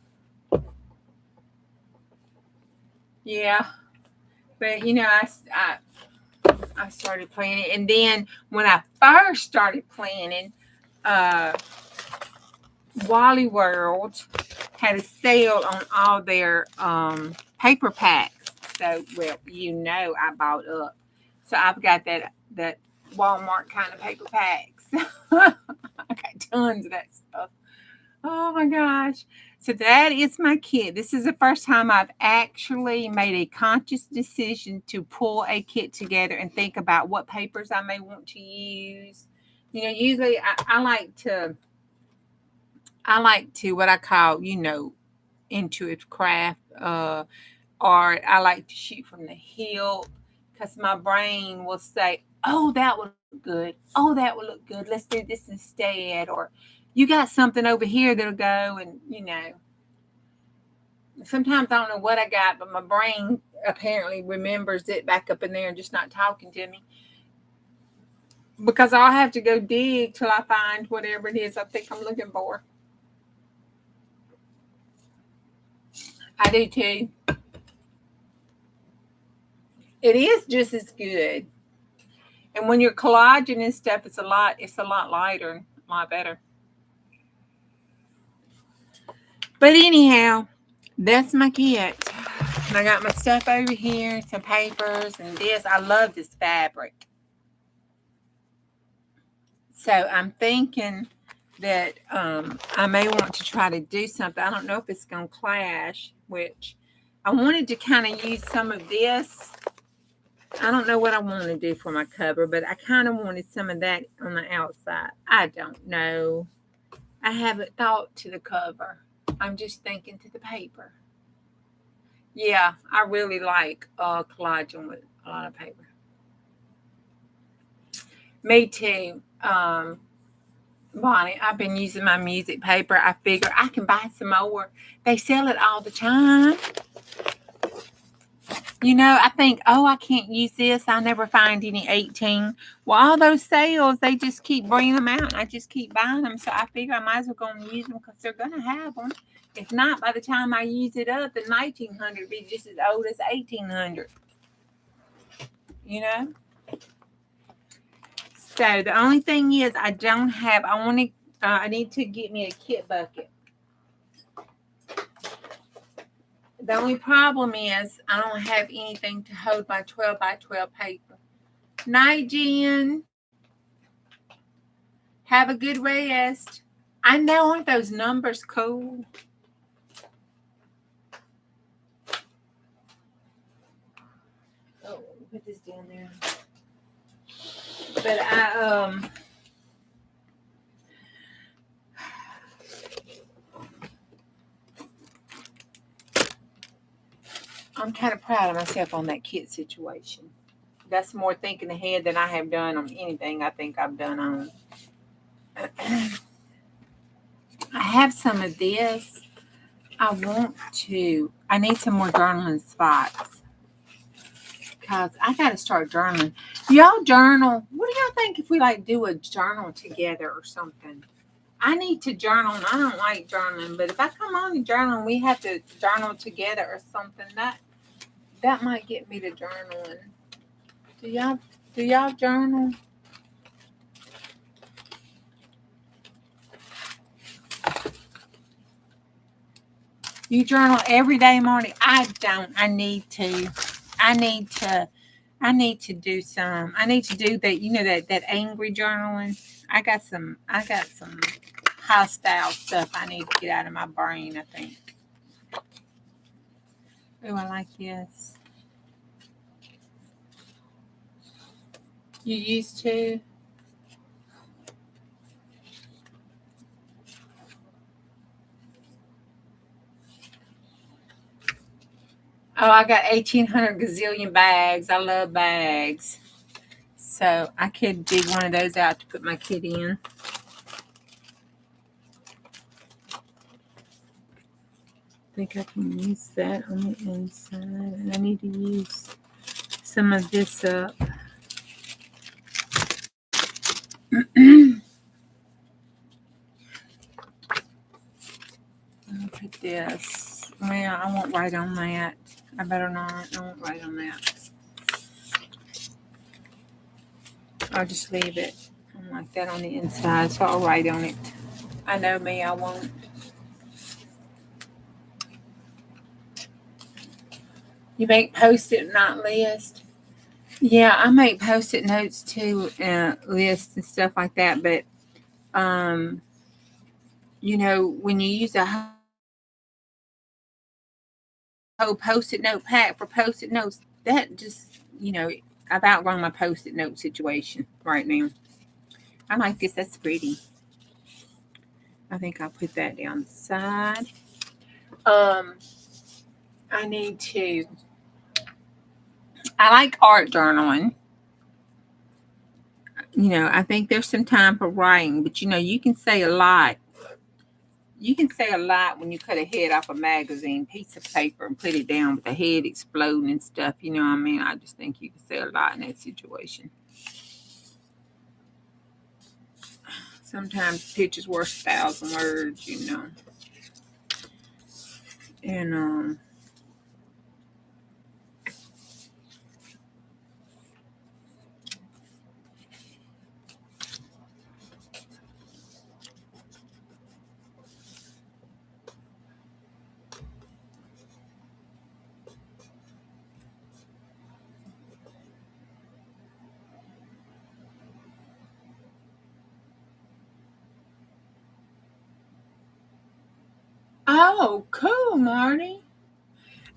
Yeah, but you know, I started planning, and then when I first started planning, Wally World had a sale on all their paper packs. So, well, you know, I bought up. So I've got that Walmart kind of paper packs. I got tons of that stuff. Oh my gosh. So that is my kit. This is the first time I've actually made a conscious decision to pull a kit together and think about what papers I may want to use. You know, usually I like to what I call, you know, intuitive craft art. I like to shoot from the hip because my brain will say, oh, that would look good. Oh, that would look good. Let's do this instead. Or you got something over here that'll go, and you know. Sometimes I don't know what I got, but my brain apparently remembers it back up in there and just not talking to me. Because I'll have to go dig till I find whatever it is I think I'm looking for. I do too. It is just as good. And when you're collaging and stuff, it's a lot lighter, a lot better. But anyhow, that's my kit. And I got my stuff over here, some papers and this. I love this fabric. So I'm thinking that I may want to try to do something. I don't know if it's going to clash, which I wanted to kind of use some of this. I don't know what I want to do for my cover, but I kind of wanted some of that on the outside. I don't know. I haven't thought to the cover. I'm just thinking to the paper. Yeah, I really like collaging with a lot of paper. Me too. Bonnie, I've been using my music paper. I figure I can buy some more. They sell it all the time. You know, I think, oh, I can't use this. I'll never find any 18. Well, all those sales, they just keep bringing them out. And I just keep buying them. So I figure I might as well go and use them because they're going to have them. If not, by the time I use it up, the 1900 will be just as old as 1800. You know? So the only thing is I don't have, I need to get me a kit bucket. The only problem is I don't have anything to hold my 12 by 12 paper. Night, Jen. Have a good rest. I know, aren't those numbers cool? Oh, put this down there. But I'm kind of proud of myself on that kit situation. That's more thinking ahead than I have done on anything I think I've done on. I have some of this. I need some more journaling spots. Because I got to start journaling. Y'all journal. What do y'all think if we like do a journal together or something? I need to journal. And I don't like journaling, but if I come on and journal and we have to journal together or something, that might get me to journaling. Do y'all journal? You journal every day, Marty? I don't. I need to do some. I need to do that. You know that angry journaling. I got some hostile stuff I need to get out of my brain. I think. Oh, I like this. You used to? Oh, I got 1,800 gazillion bags. I love bags. So I could dig one of those out to put my kit in. I think I can use that on the inside. And I need to use some of this up. put this. Well, I won't write on that. I better not. I won't write on that. I'll just leave it like that on the inside, so I'll write on it. I know me, I won't. You make post-it not list? Yeah, I make post-it notes too, lists and stuff like that. But when you use a whole post-it note pack for post-it notes, that just I've outgrown my post-it note situation right now. I like this. That's pretty. I think I'll put that down the side. I need to. I like art journaling. I think there's some time for writing, but you can say a lot. You can say a lot when you cut a head off a magazine piece of paper and put it down with the head exploding and stuff. You know what I mean? I just think you can say a lot in that situation. Sometimes a picture's worth 1,000 words, And oh, cool, Marty.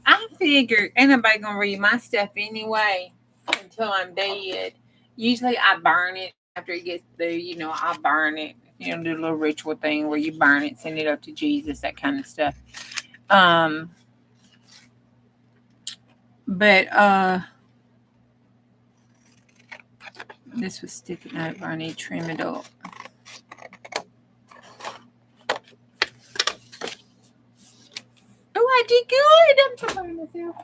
I figured ain't nobody gonna read my stuff anyway until I'm dead. Usually I burn it after it gets through, I burn it. Do a little ritual thing where you burn it, send it up to Jesus, that kind of stuff. But this was sticking over. I need to trim it up. Oh, I did good. I'm so proud of myself.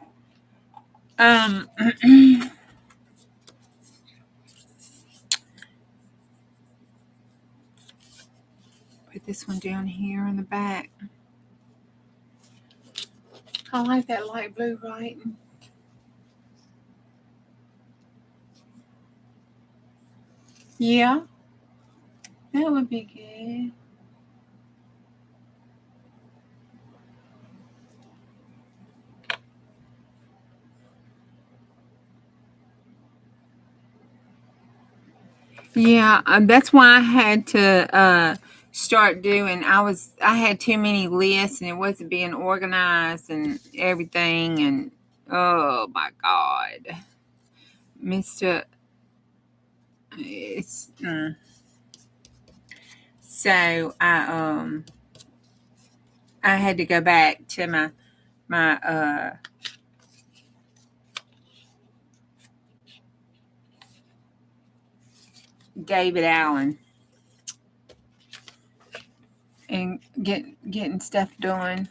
Put this one down here in the back. I like that light blue writing. Yeah, that would be good. Yeah, that's why I had to start doing. I had too many lists and it wasn't being organized and everything. And oh my God, Mister, it's so I had to go back to my David Allen and getting stuff done.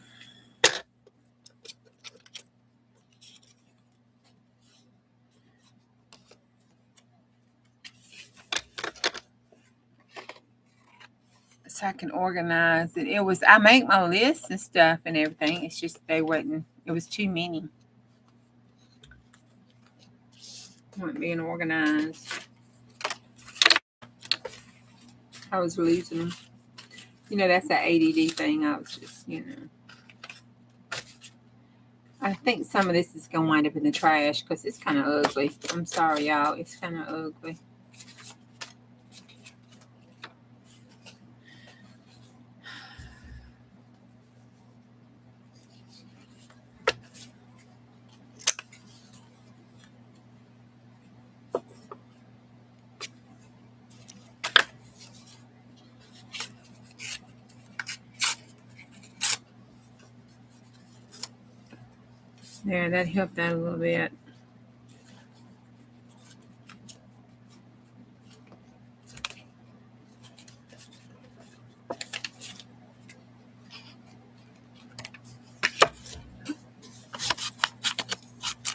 So I can organize it. I make my lists and stuff and everything. It's just it was too many. Weren't being organized. I was losing them. That's that ADD thing. I was just, I think some of this is going to wind up in the trash because it's kind of ugly. I'm sorry, y'all. It's kind of ugly. There, that helped out a little bit.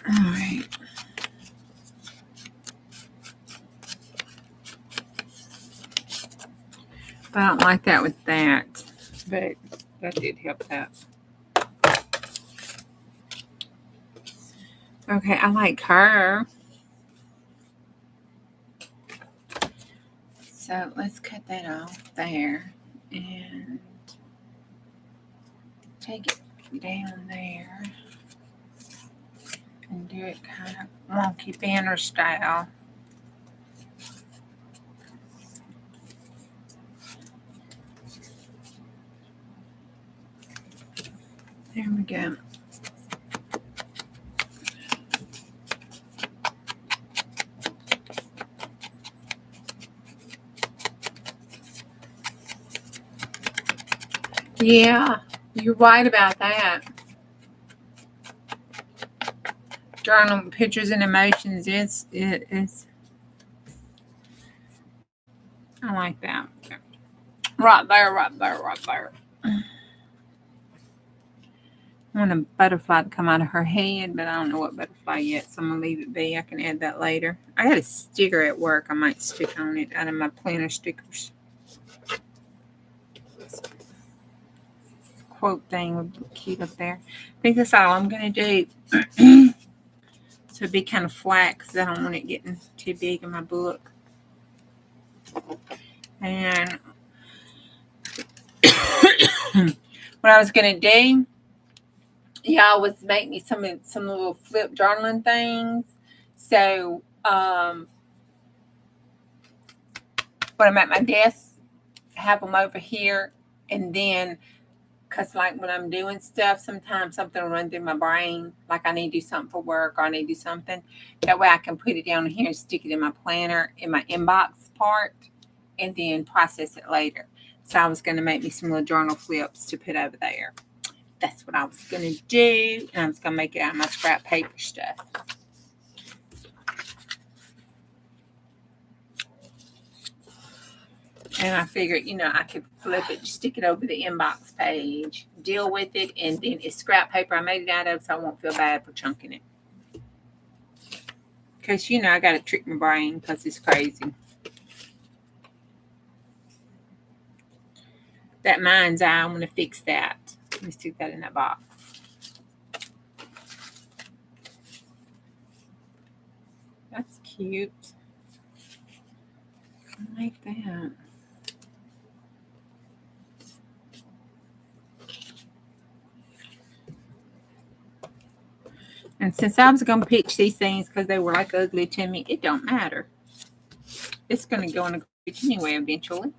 All right. I don't like that with that, but that did help out. Okay, I like her. So let's cut that off there and take it down there and do it kind of wonky banner style. There we go. Yeah, you're right about that. Journal pictures and emotions. It's. I like that. Right there, right there, right there. I want a butterfly to come out of her head, but I don't know what butterfly yet, so I'm going to leave it be. I can add that later. I had a sticker at work I might stick on it out of my planner stickers. Quote thing would be cute up there. I think that's all I'm going to do. So it'd be kind of flat because I don't want it getting too big in my book. And what I was going to do, y'all, was make me some little flip journaling things. So when I'm at my desk, have them over here, and then because like when I'm doing stuff, sometimes something will run through my brain, like I need to do something for work or I need to do something. That way I can put it down here and stick it in my planner in my inbox part and then process it later. So I was going to make me some little journal flips to put over there. That's what I was going to do, and I was going to make it out of my scrap paper stuff. And I figured, I could flip it, stick it over the inbox page, deal with it, and then it's scrap paper I made it out of, so I won't feel bad for chunking it. Because, I got to trick my brain because it's crazy. That mind's eye, I'm going to fix that. Let me stick that in that box. That's cute. I like that. And since I was going to pitch these things because they were like ugly to me, it don't matter. It's going to go in a garbage anyway eventually.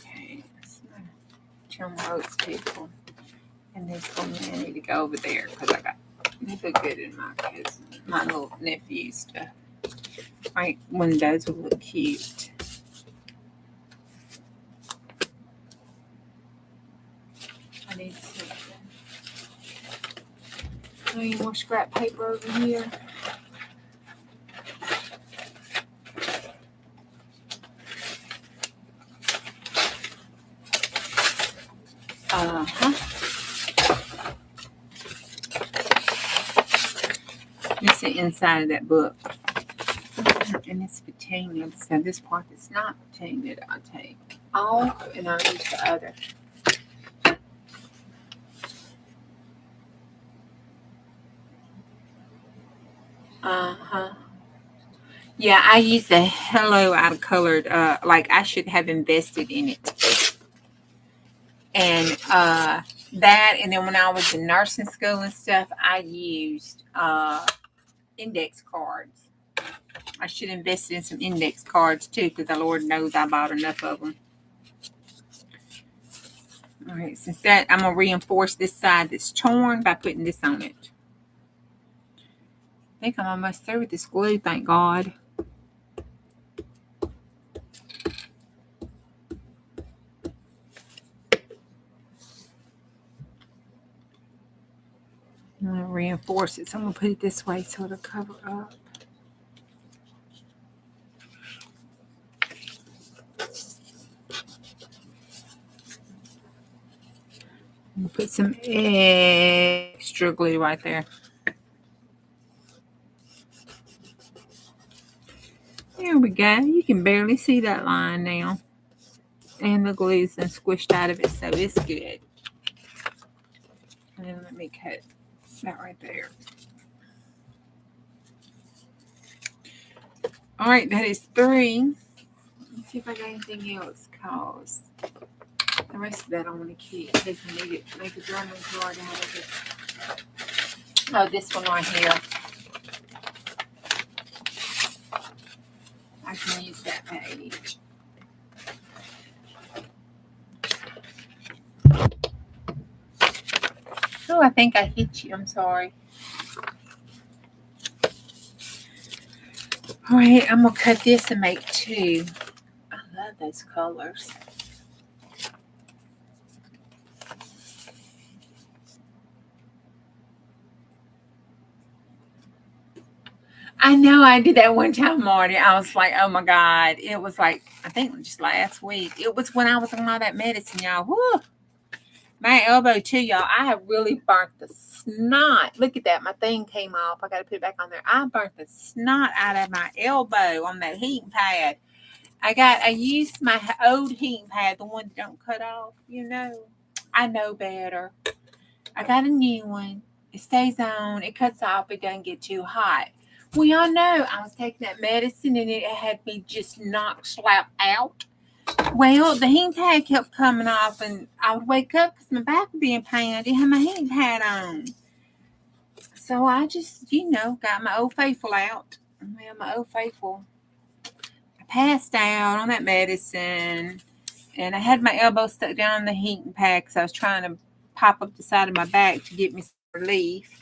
Okay. Chum roast people. And this one I need to go over there because I got they look good in my little nephew stuff. My windows will look cute. I need something. Any more scrap paper over here? This is the inside of that book. And it's patined. So this part that's not patined, I'll take off and I'll use the other. Yeah, I use the Hello out of colored. Like I should have invested in it. And that, and then when I was in nursing school and stuff, I used index cards. I should invest in some index cards too, because the Lord knows I bought enough of them. All right, since that, I'm gonna reinforce this side that's torn by putting this on it. I think I'm almost through with this glue, thank God. I'm gonna reinforce it, so I'm gonna put it this way so it'll cover up. Put some extra glue right there. There we go. You can barely see that line now. And the glue's been squished out of it, so it's good. And then let me cut that right there. All right, that is 3. Let's see if I got anything else, cause the rest of that I want to keep. They can make a journal card out of it. Oh, this one right here. I can use that page. Oh, I think I hit you. I'm sorry. All right, I'm going to cut this and make 2. I love those colors. I know I did that one time, Marty. I was like, oh my God. It was like, I think just last week. It was when I was on all that medicine, y'all. Woo. My elbow too, y'all. I have really burnt the snot. Look at that. My thing came off. I got to put it back on there. I burnt the snot out of my elbow on that heating pad. I used my old heating pad, the one that don't cut off, you know. I know better. I got a new one. It stays on. It cuts off. It doesn't get too hot. Well, y'all know I was taking that medicine and it had me just knocked slap out. Well, the heating pad kept coming off and I would wake up because my back would be in pain. I didn't have my heating pad on. So I just, got my Old Faithful out. Well, my Old Faithful. I passed out on that medicine and I had my elbow stuck down in the heating pad because I was trying to pop up the side of my back to get me some relief.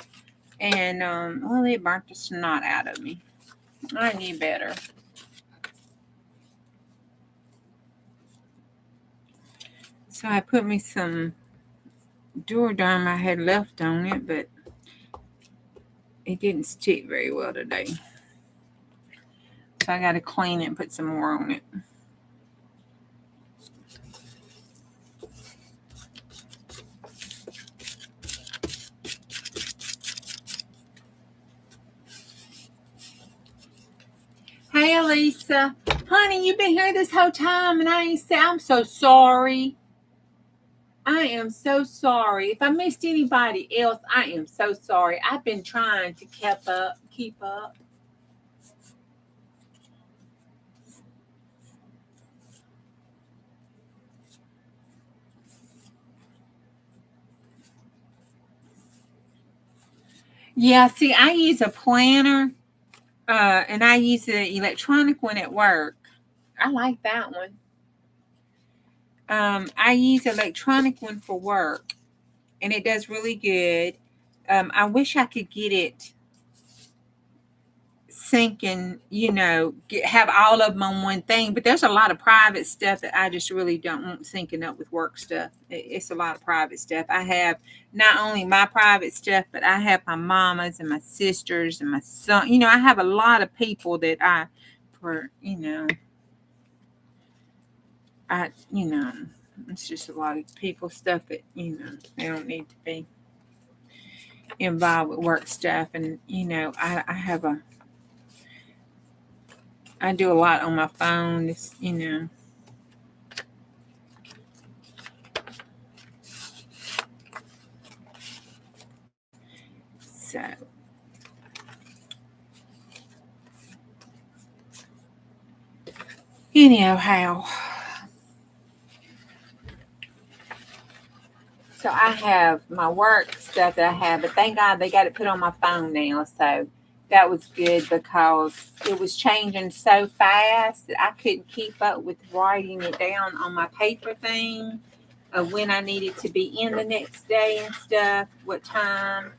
And, well, it burnt the snot out of me. I knew better. So I put me some Duoderm I had left on it, but it didn't stick very well today. So I got to clean it and put some more on it. Hey, Elisa. Honey, you've been here this whole time and I ain't said I'm so sorry. I am so sorry. If I missed anybody else, I am so sorry. I've been trying to keep up. Yeah, see, I use a planner and I use the electronic one at work. I like that one. I use electronic one for work and it does really good. I wish I could get it syncing, have all of them on one thing, but there's a lot of private stuff that I just really don't want syncing up with work stuff. It's a lot of private stuff. I have not only my private stuff, but I have my mama's and my sisters and my son. I have a lot of people that it's just a lot of people stuff that, they don't need to be involved with work stuff. And, I do a lot on my phone. It's, so. Anyhow, so I have my work stuff that I have, but thank God they got it put on my phone now. So that was good because it was changing so fast that I couldn't keep up with writing it down on my paper thing of when I needed to be in the next day and stuff, what time,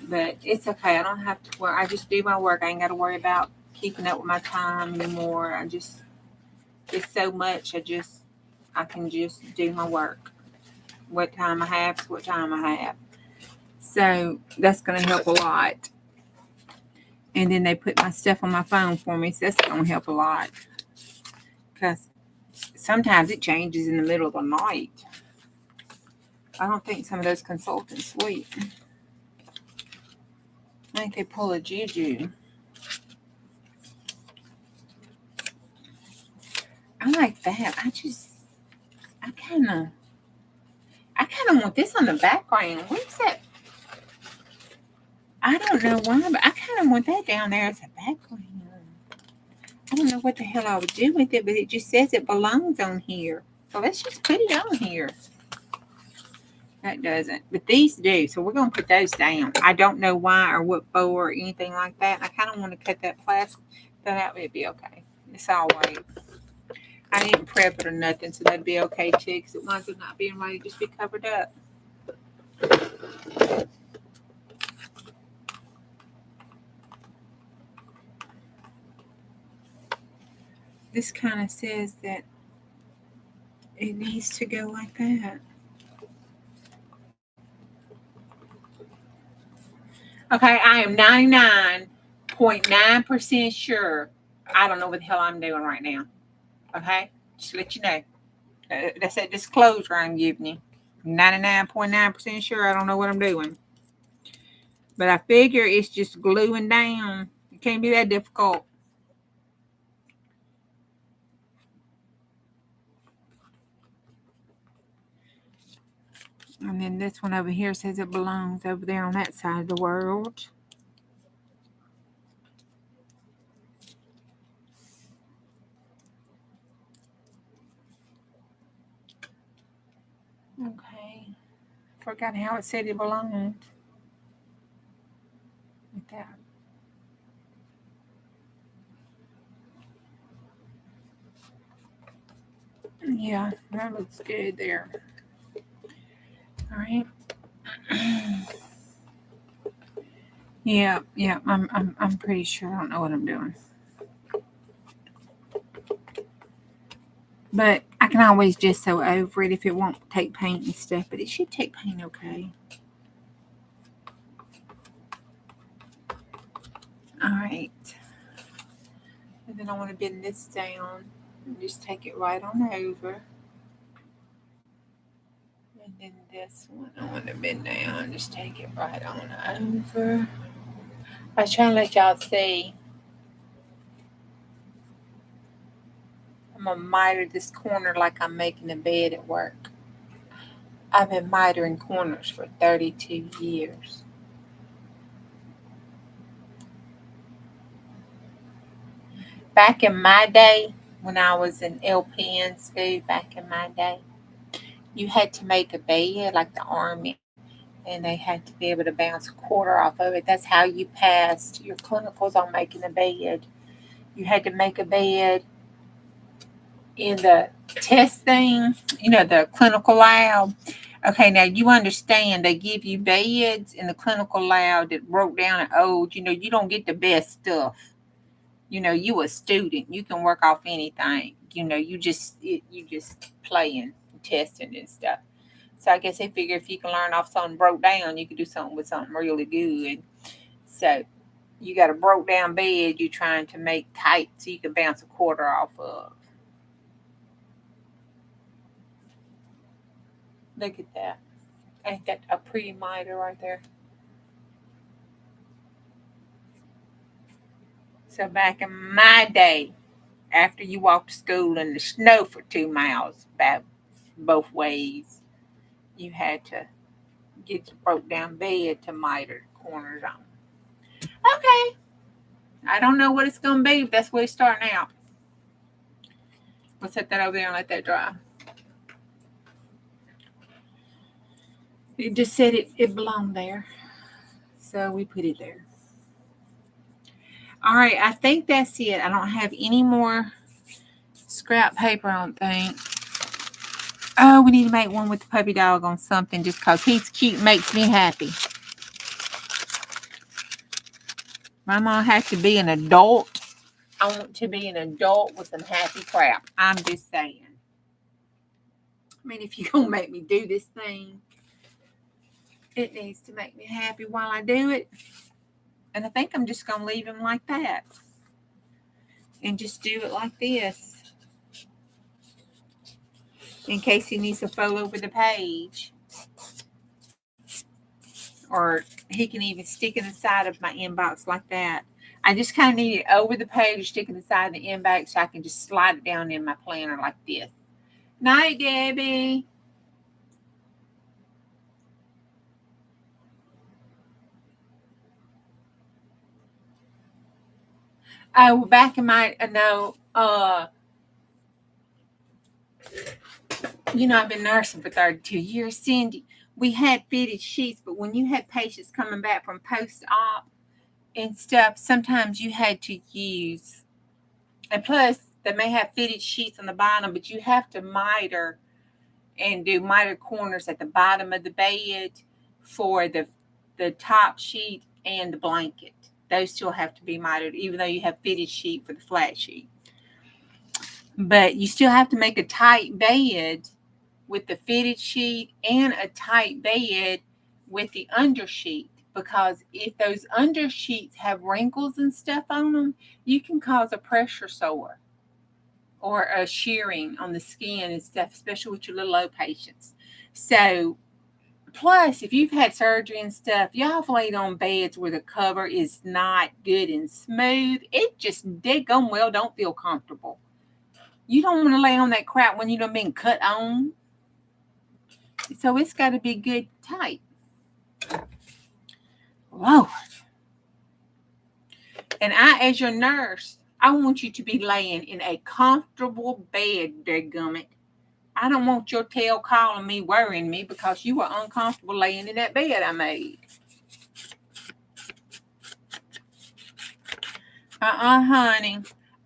But it's okay. I don't have to work. I just do my work. I ain't got to worry about keeping up with my time anymore. It's so much. I can just do my work. What time I have is what time I have. So that's going to help a lot. And then they put my stuff on my phone for me. So that's going to help a lot. Because sometimes it changes in the middle of the night. I don't think some of those consultants sleep. I think they pull a Juju. like that. I kind of want this on the background. What's that? I don't know why, but I kind of want that down there as a background. I don't know what the hell I would do with it, but it just says it belongs on here. So let's just put it on here. That doesn't, but these do. So we're going to put those down. I don't know why or what for or anything like that. I kind of want to cut that plastic out. It'd be okay. It's all right. I didn't prep it or nothing, so that'd be okay too, because it winds up not being ready to just be covered up. This kind of says that it needs to go like that. Okay, I am 99.9% sure. I don't know what the hell I'm doing right now. Okay, just to let you know. That's that disclosure I'm giving you. 99.9% sure I don't know what I'm doing. But I figure it's just gluing down. It can't be that difficult. And then this one over here says it belongs over there on that side of the world. Okay. Forgot how it said it belonged. Like that. Yeah, that looks good there. All right. Yeah, I'm pretty sure I don't know what I'm doing. But I can always just sew over it if it won't take paint and stuff, but it should take paint okay. All right. And then I want to bend this down and just take it right on over. And then this one I want to bend down, just take it right on over. I was trying to let y'all see. I'm going to miter this corner like I'm making a bed at work. I've been mitering corners for 32 years. Back in my day, when I was in LPN school, back in my day, you had to make a bed like the Army, and they had to be able to bounce a quarter off of it. That's how you passed your clinicals on making a bed. You had to make a bed in the test thing, the clinical lab. Okay, now you understand they give you beds in the clinical lab that broke down and old. You don't get the best stuff. You a student. You can work off anything. You just playing, testing and stuff. So I guess they figure if you can learn off something broke down, you can do something with something really good. So you got a broke down bed you're trying to make tight so you can bounce a quarter off of. Look at that. Ain't that a pretty miter right there? So back in my day, after you walked to school in the snow for 2 miles back both ways, you had to get your broke down bed to miter the corners on. Okay. I don't know what it's going to be, but that's what it's starting out. We'll set that over there and let that dry. It just said it belonged there. So we put it there. All right, I think that's it. I don't have any more scrap paper, I don't think. Oh, we need to make one with the puppy dog on something just because he's cute, makes me happy. Mama has to be an adult. I want to be an adult with some happy crap. I'm just saying. I mean, if you're going to make me do this thing, it needs to make me happy while I do it. And I think I'm just going to leave him like that. And just do it like this. In case he needs to fold over the page. Or he can even stick in the side of my inbox like that. I just kind of need it over the page, sticking the side and the end back so I can just slide it down in my planner like this. Night, Debbie. Oh, back in my, I've been nursing for 32 years, Cindy. We had fitted sheets, but when you had patients coming back from post-op and stuff, sometimes you had to use, and plus they may have fitted sheets on the bottom, but you have to miter and do miter corners at the bottom of the bed for the top sheet and the blanket. Those still have to be mitered, even though you have fitted sheet for the flat sheet. But you still have to make a tight bed with the fitted sheet and a tight bed with the undersheet, because if those undersheets have wrinkles and stuff on them, you can cause a pressure sore or a shearing on the skin and stuff, especially with your little old patients. So, plus, if you've had surgery and stuff, y'all have laid on beds where the cover is not good and smooth. It just dead gone well don't feel comfortable. You don't want to lay on that crap when you done been cut on. So it's got to be good tight. Lord. And I, as your nurse, I want you to be laying in a comfortable bed, dadgummit. I don't want your tail calling me, worrying me because you were uncomfortable laying in that bed I made. Honey.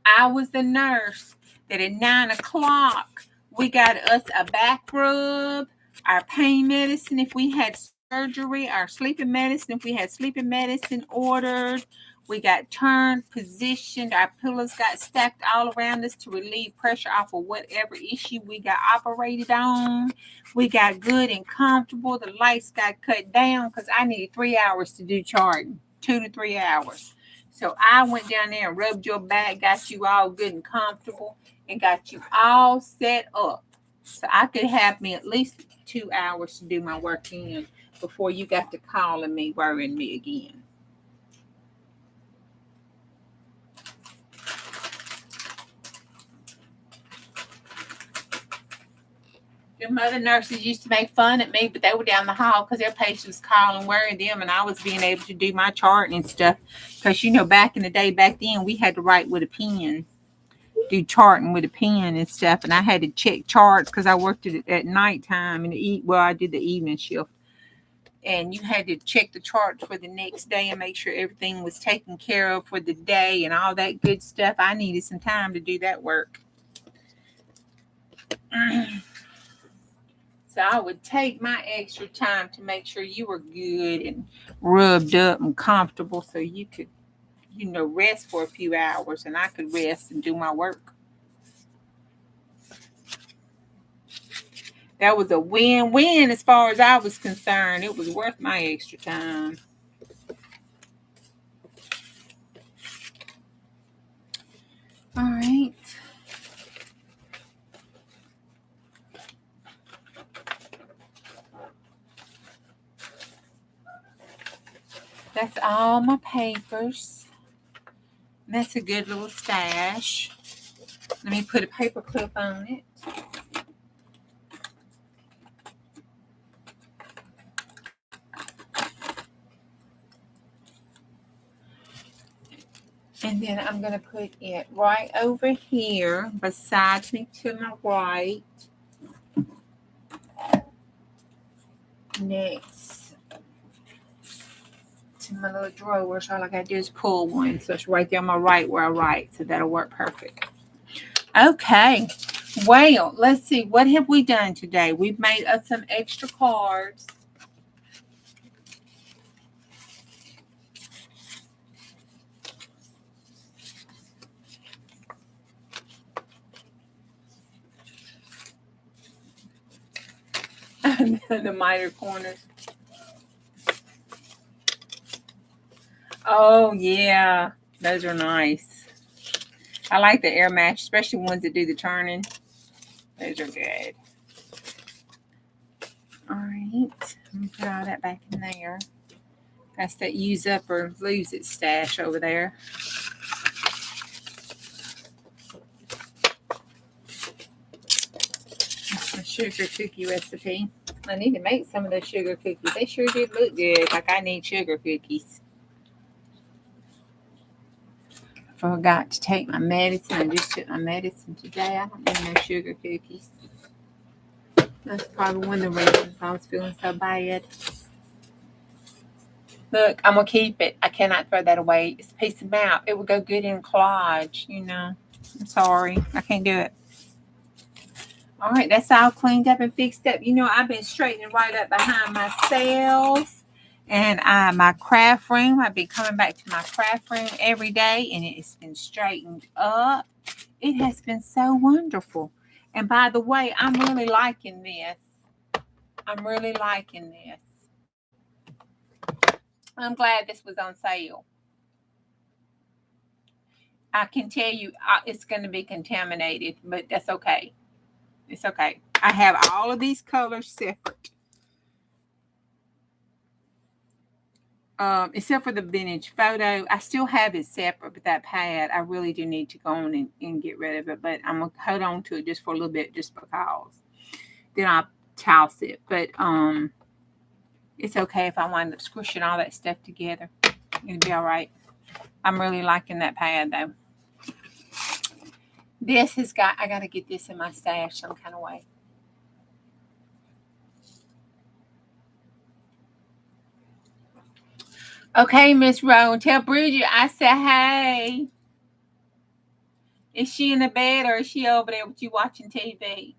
I was the nurse that at 9 o'clock, we got us a back rub, our pain medicine if we had surgery, our sleeping medicine if we had sleeping medicine ordered. We got turned, positioned, our pillows got stacked all around us to relieve pressure off of whatever issue we got operated on. We got good and comfortable. The lights got cut down because I needed 3 hours to do charting, 2 to 3 hours. So I went down there and rubbed your back, got you all good and comfortable, and got you all set up. So I could have me at least 2 hours to do my work in before you got to calling me, worrying me again. Your mother nurses used to make fun at me, but they were down the hall because their patients calling, worrying them, and I was being able to do my charting and stuff. Because, back in the day, back then, we had to write with a pen, do charting with a pen and stuff, and I had to check charts because I worked at nighttime and I did the evening shift. And you had to check the charts for the next day and make sure everything was taken care of for the day and all that good stuff. I needed some time to do that work. So I would take my extra time to make sure you were good and rubbed up and comfortable so you could, rest for a few hours and I could rest and do my work. That was a win-win as far as I was concerned. It was worth my extra time. All right. That's all my papers. That's a good little stash. Let me put a paper clip on it. And then I'm going to put it right over here beside me to my right. Next to my little drawer. So all I got to do is pull one. So it's right there on my right where I write. So that'll work perfect. Okay. Well, let's see. What have we done today? We've made us some extra cards. The miter corners. Oh, yeah. Those are nice. I like the air match, especially ones that do the turning. Those are good. All right. Let me put all that back in there. That's that use up or lose it stash over there. That's my sugar cookie recipe. I need to make some of those sugar cookies. They sure did look good. Like I need sugar cookies. I forgot to take my medicine. I just took my medicine today. I don't need no sugar cookies. That's probably one of the reasons I was feeling so bad. Look, I'm going to keep it. I cannot throw that away. It's a piece of mouth. It would go good in collage, you know. I'm sorry. I can't do it. All right, that's all cleaned up and fixed up. You know, I've been straightening right up behind myself. And my craft room, I've been coming back to my craft room every day, and it's been straightened up. It has been so wonderful. And by the way, I'm really liking this. I'm really liking this. I'm glad this was on sale. I can tell you it's going to be contaminated, but that's okay. It's okay. I have all of these colors separate. Except for the vintage photo. I still have it separate, but that pad, I really do need to go on and get rid of it. But I'm going to hold on to it just for a little bit just because. Then I'll toss it. But it's okay if I wind up squishing all that stuff together. It'll be all right. I'm really liking that pad, though. This has got, I got to get this in my stash some kind of way. Okay, Miss Rowan, tell Bridget I said hey. Is she in the bed or is she over there with you watching TV?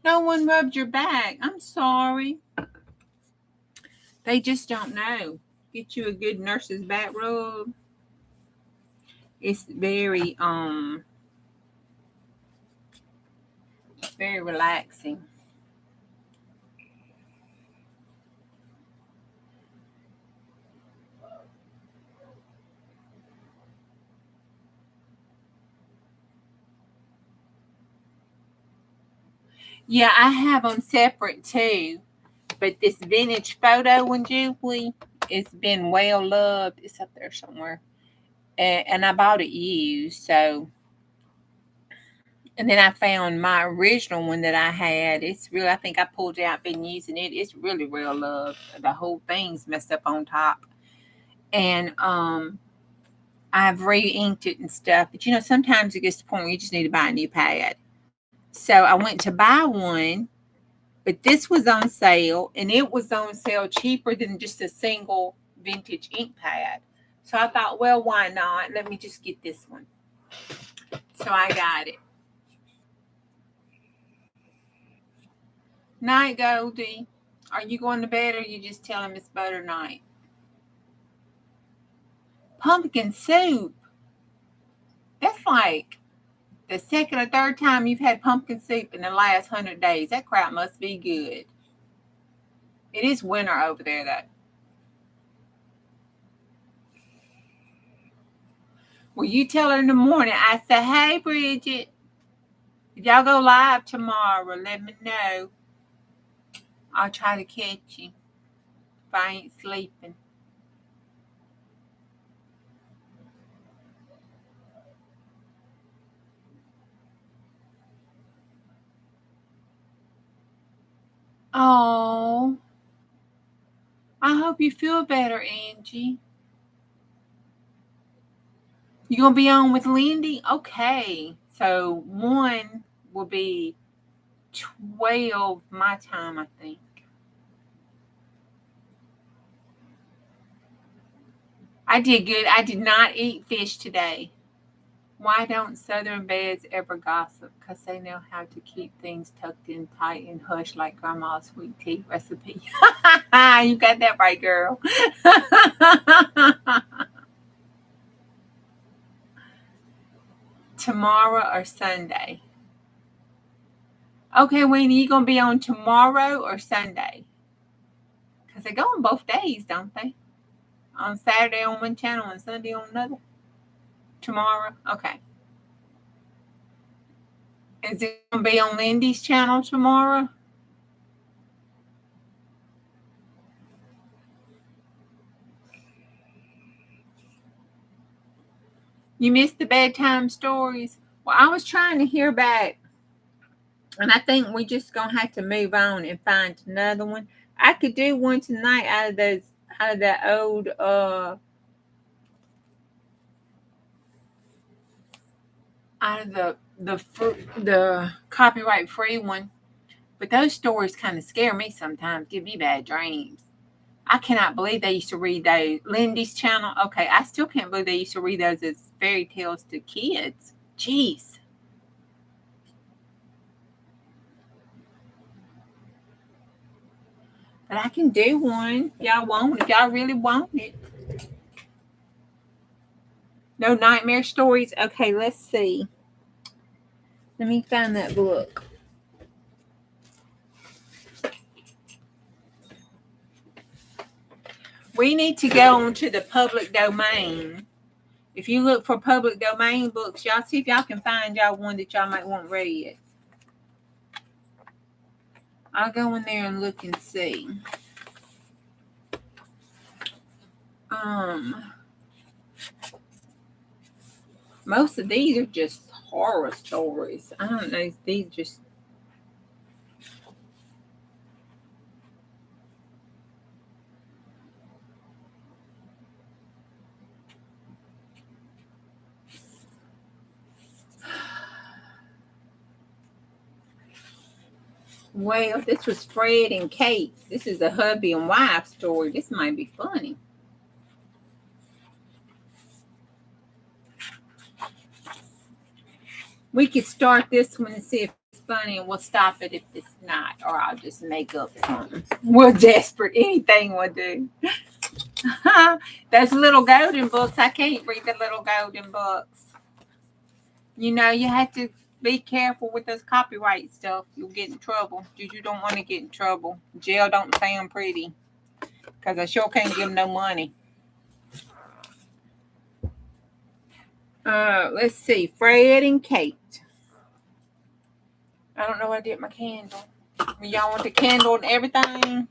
No one rubbed your back. I'm sorry. They just don't know. Get you a good nurse's back rub. It's very relaxing. Yeah, I have them separate too. But this vintage photo one, Julie, it's been well loved. It's up there somewhere. And I bought it used, so. And then I found my original one that I had. It's really, I think I pulled it out, been using it. It's really well loved. The whole thing's messed up on top. And I've re-inked it and stuff. But you know, sometimes it gets to the point where you just need to buy a new pad. So I went to buy one, but this was on sale, and it was on sale cheaper than just a single vintage ink pad. So I thought, well, why not? Let me just get this one. So I got it. Night, Goldie. Are you going to bed or are you just telling Miss Butter night? Pumpkin soup. That's like the second or third time you've had pumpkin soup in the last 100 days. That crap must be good. It is winter over there, though. Well, you tell her in the morning. I say, hey, Bridget, if y'all go live tomorrow, let me know. I'll try to catch you if I ain't sleeping. Oh, I hope you feel better, Angie. You gonna be on with Lindy? Okay. So 1 will be 12 my time, I think. I did good. I did not eat fish today. Why don't Southern beds ever gossip? Because they know how to keep things tucked in tight and hush like Grandma's sweet tea recipe. You got that right, girl. Tomorrow or Sunday? Okay, Weenie, you going to be on tomorrow or Sunday? Because they go on both days, don't they? On Saturday on one channel and Sunday on another? Tomorrow? Okay. Is it going to be on Lindy's channel tomorrow? You missed the bedtime stories? Well, I was trying to hear back, and I think we're just going to have to move on and find another one. I could do one tonight out of that old, out of the copyright free one. But those stories kind of scare me sometimes, give me bad dreams. I cannot believe they used to read those. Lindy's channel. Okay, I still can't believe they used to read those as fairy tales to kids. Jeez. But I can do one. Y'all want, if y'all really want it. No nightmare stories. Okay, let's see. Let me find that book. We need to go on to the public domain. If you look for public domain books, y'all see if y'all can find y'all one that y'all might want read. I'll go in there and look and see. Most of these are just horror stories. I don't know. These just. Well, this was Fred and Kate. This is a hubby and wife story. This might be funny. We could start this one and see if it's funny, and we'll stop it if it's not, or I'll just make up something. We're desperate. Anything will do. Those little golden books, I can't read the little golden books. You know, you have to be careful with this copyright stuff. You'll get in trouble. You don't want to get in trouble. Jail don't sound pretty, because I sure can't give them no money. Let's see. Fred and Kate. I don't know where I did my candle. Y'all want the candle and everything?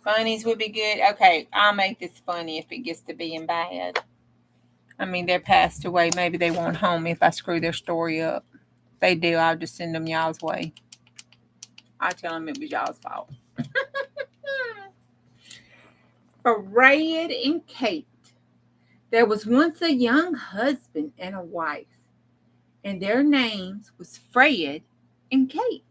Funnies would be good. Okay, I'll make this funny if it gets to being bad. I mean, they're passed away. Maybe they won't home me if I screw their story up. If they do, I'll just send them y'all's way. I'll tell them it was y'all's fault. Fred and Kate. There was once a young husband and a wife, and their names was Fred and Kate.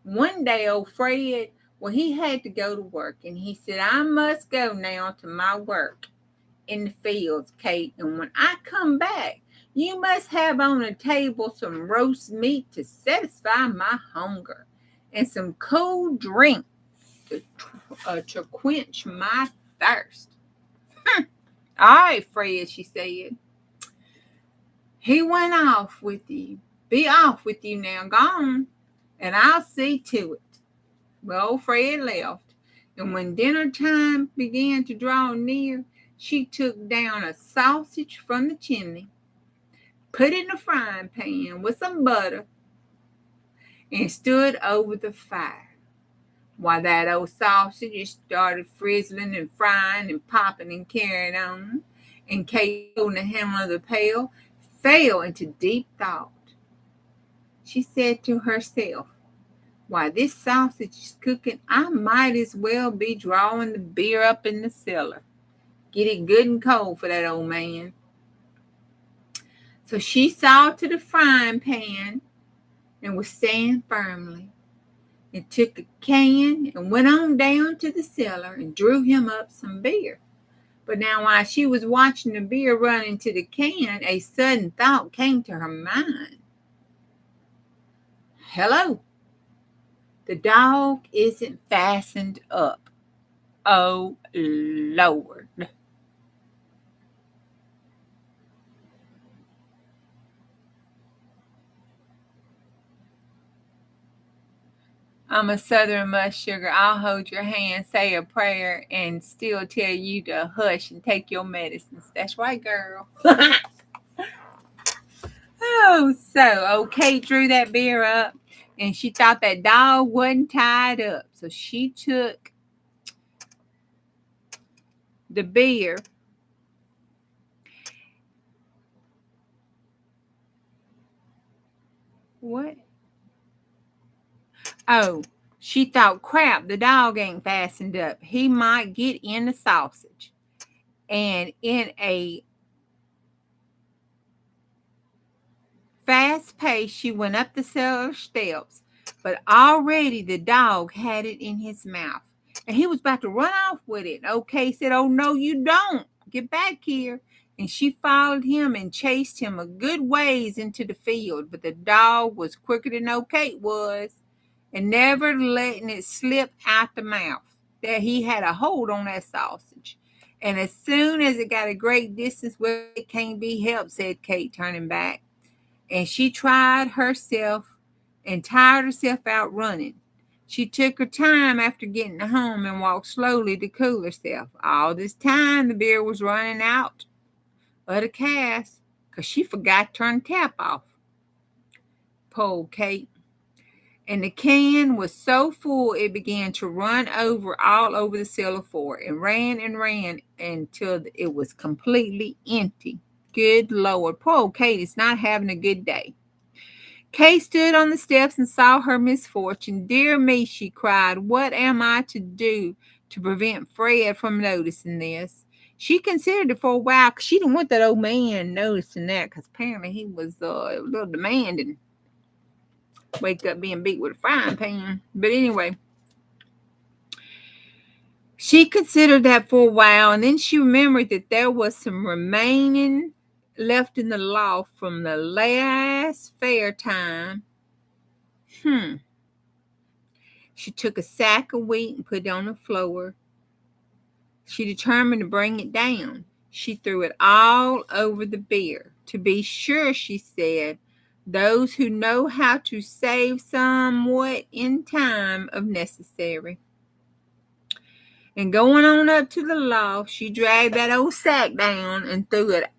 One day, old Fred, well, he had to go to work, and he said, I must go now to my work in the fields, Kate, and when I come back, you must have on the table some roast meat to satisfy my hunger and some cold drink to quench my thirst. All right, Fred, she said. He went off with you. Be off with you now, gone, and I'll see to it. Well, Fred left, and when dinner time began to draw near, she took down a sausage from the chimney, put it in a frying pan with some butter, and stood over the fire. While that old sausage started frizzling and frying and popping and carrying on, and Kate, holding the handle of the pail, fell into deep thought. She said to herself, while this sausage is cooking, I might as well be drawing the beer up in the cellar. Get it good and cold for that old man. So she saw to the frying pan and was standing firmly, and took a can and went on down to the cellar and drew him up some beer. But now while she was watching the beer run into the can, a sudden thought came to her mind. Hello, the dog isn't fastened up. Oh, Lord. I'm a Southern mush sugar. I'll hold your hand, say a prayer, and still tell you to hush and take your medicines. That's right, girl. Oh, so Kate drew that bear up, and she thought that dog wasn't tied up. So she took the bear. What? Oh, she thought, crap, the dog ain't fastened up. He might get in the sausage. And in a fast pace, she went up the cellar steps, but already the dog had it in his mouth. And he was about to run off with it. Okay said, oh, no, you don't. Get back here. And she followed him and chased him a good ways into the field. But the dog was quicker than Kate was, and never letting it slip out the mouth. That he had a hold on that sausage. And as soon as it got a great distance, well, it can't be helped, said Kate, turning back. And she tried herself and tired herself out running. She took her time after getting home and walked slowly to cool herself. All this time, the beer was running out of the cask because she forgot to turn the tap off. Poor Kate. And the can was so full it began to run over all over the cellar floor and ran until it was completely empty. Good Lord, poor Kate is not having a good day. Kate stood on the steps and saw her misfortune. Dear me, she cried, what am I to do to prevent Fred from noticing this? She considered it for a while because she didn't want that old man noticing that because apparently he was a little demanding. Wake up being beat with a frying pan. But anyway, she considered that for a while, and then she remembered that there was some remaining left in the loft from the last fair time. She took a sack of wheat and put it on the floor. She determined to bring it down. She threw it all over the beer. To be sure, she said, those who know how to save somewhat in time of necessary. And going on up to the loft, she dragged that old sack down and threw it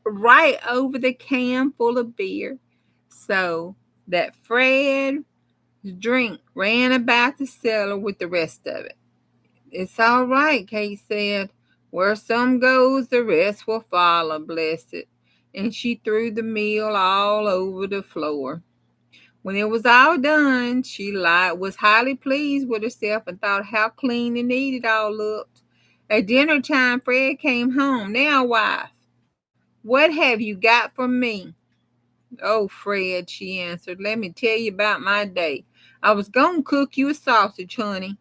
right over the can full of beer, so that Fred's drink ran about the cellar with the rest of it. It's all right, Kate said. Where some goes, the rest will follow, blessed. And she threw the meal all over the floor. When it was all done, she was highly pleased with herself and thought how clean and neat it all looked. At dinner time, Fred came home. Now, wife, what have you got for me? Oh, Fred, she answered, let me tell you about my day. I was going to cook you a sausage, honey,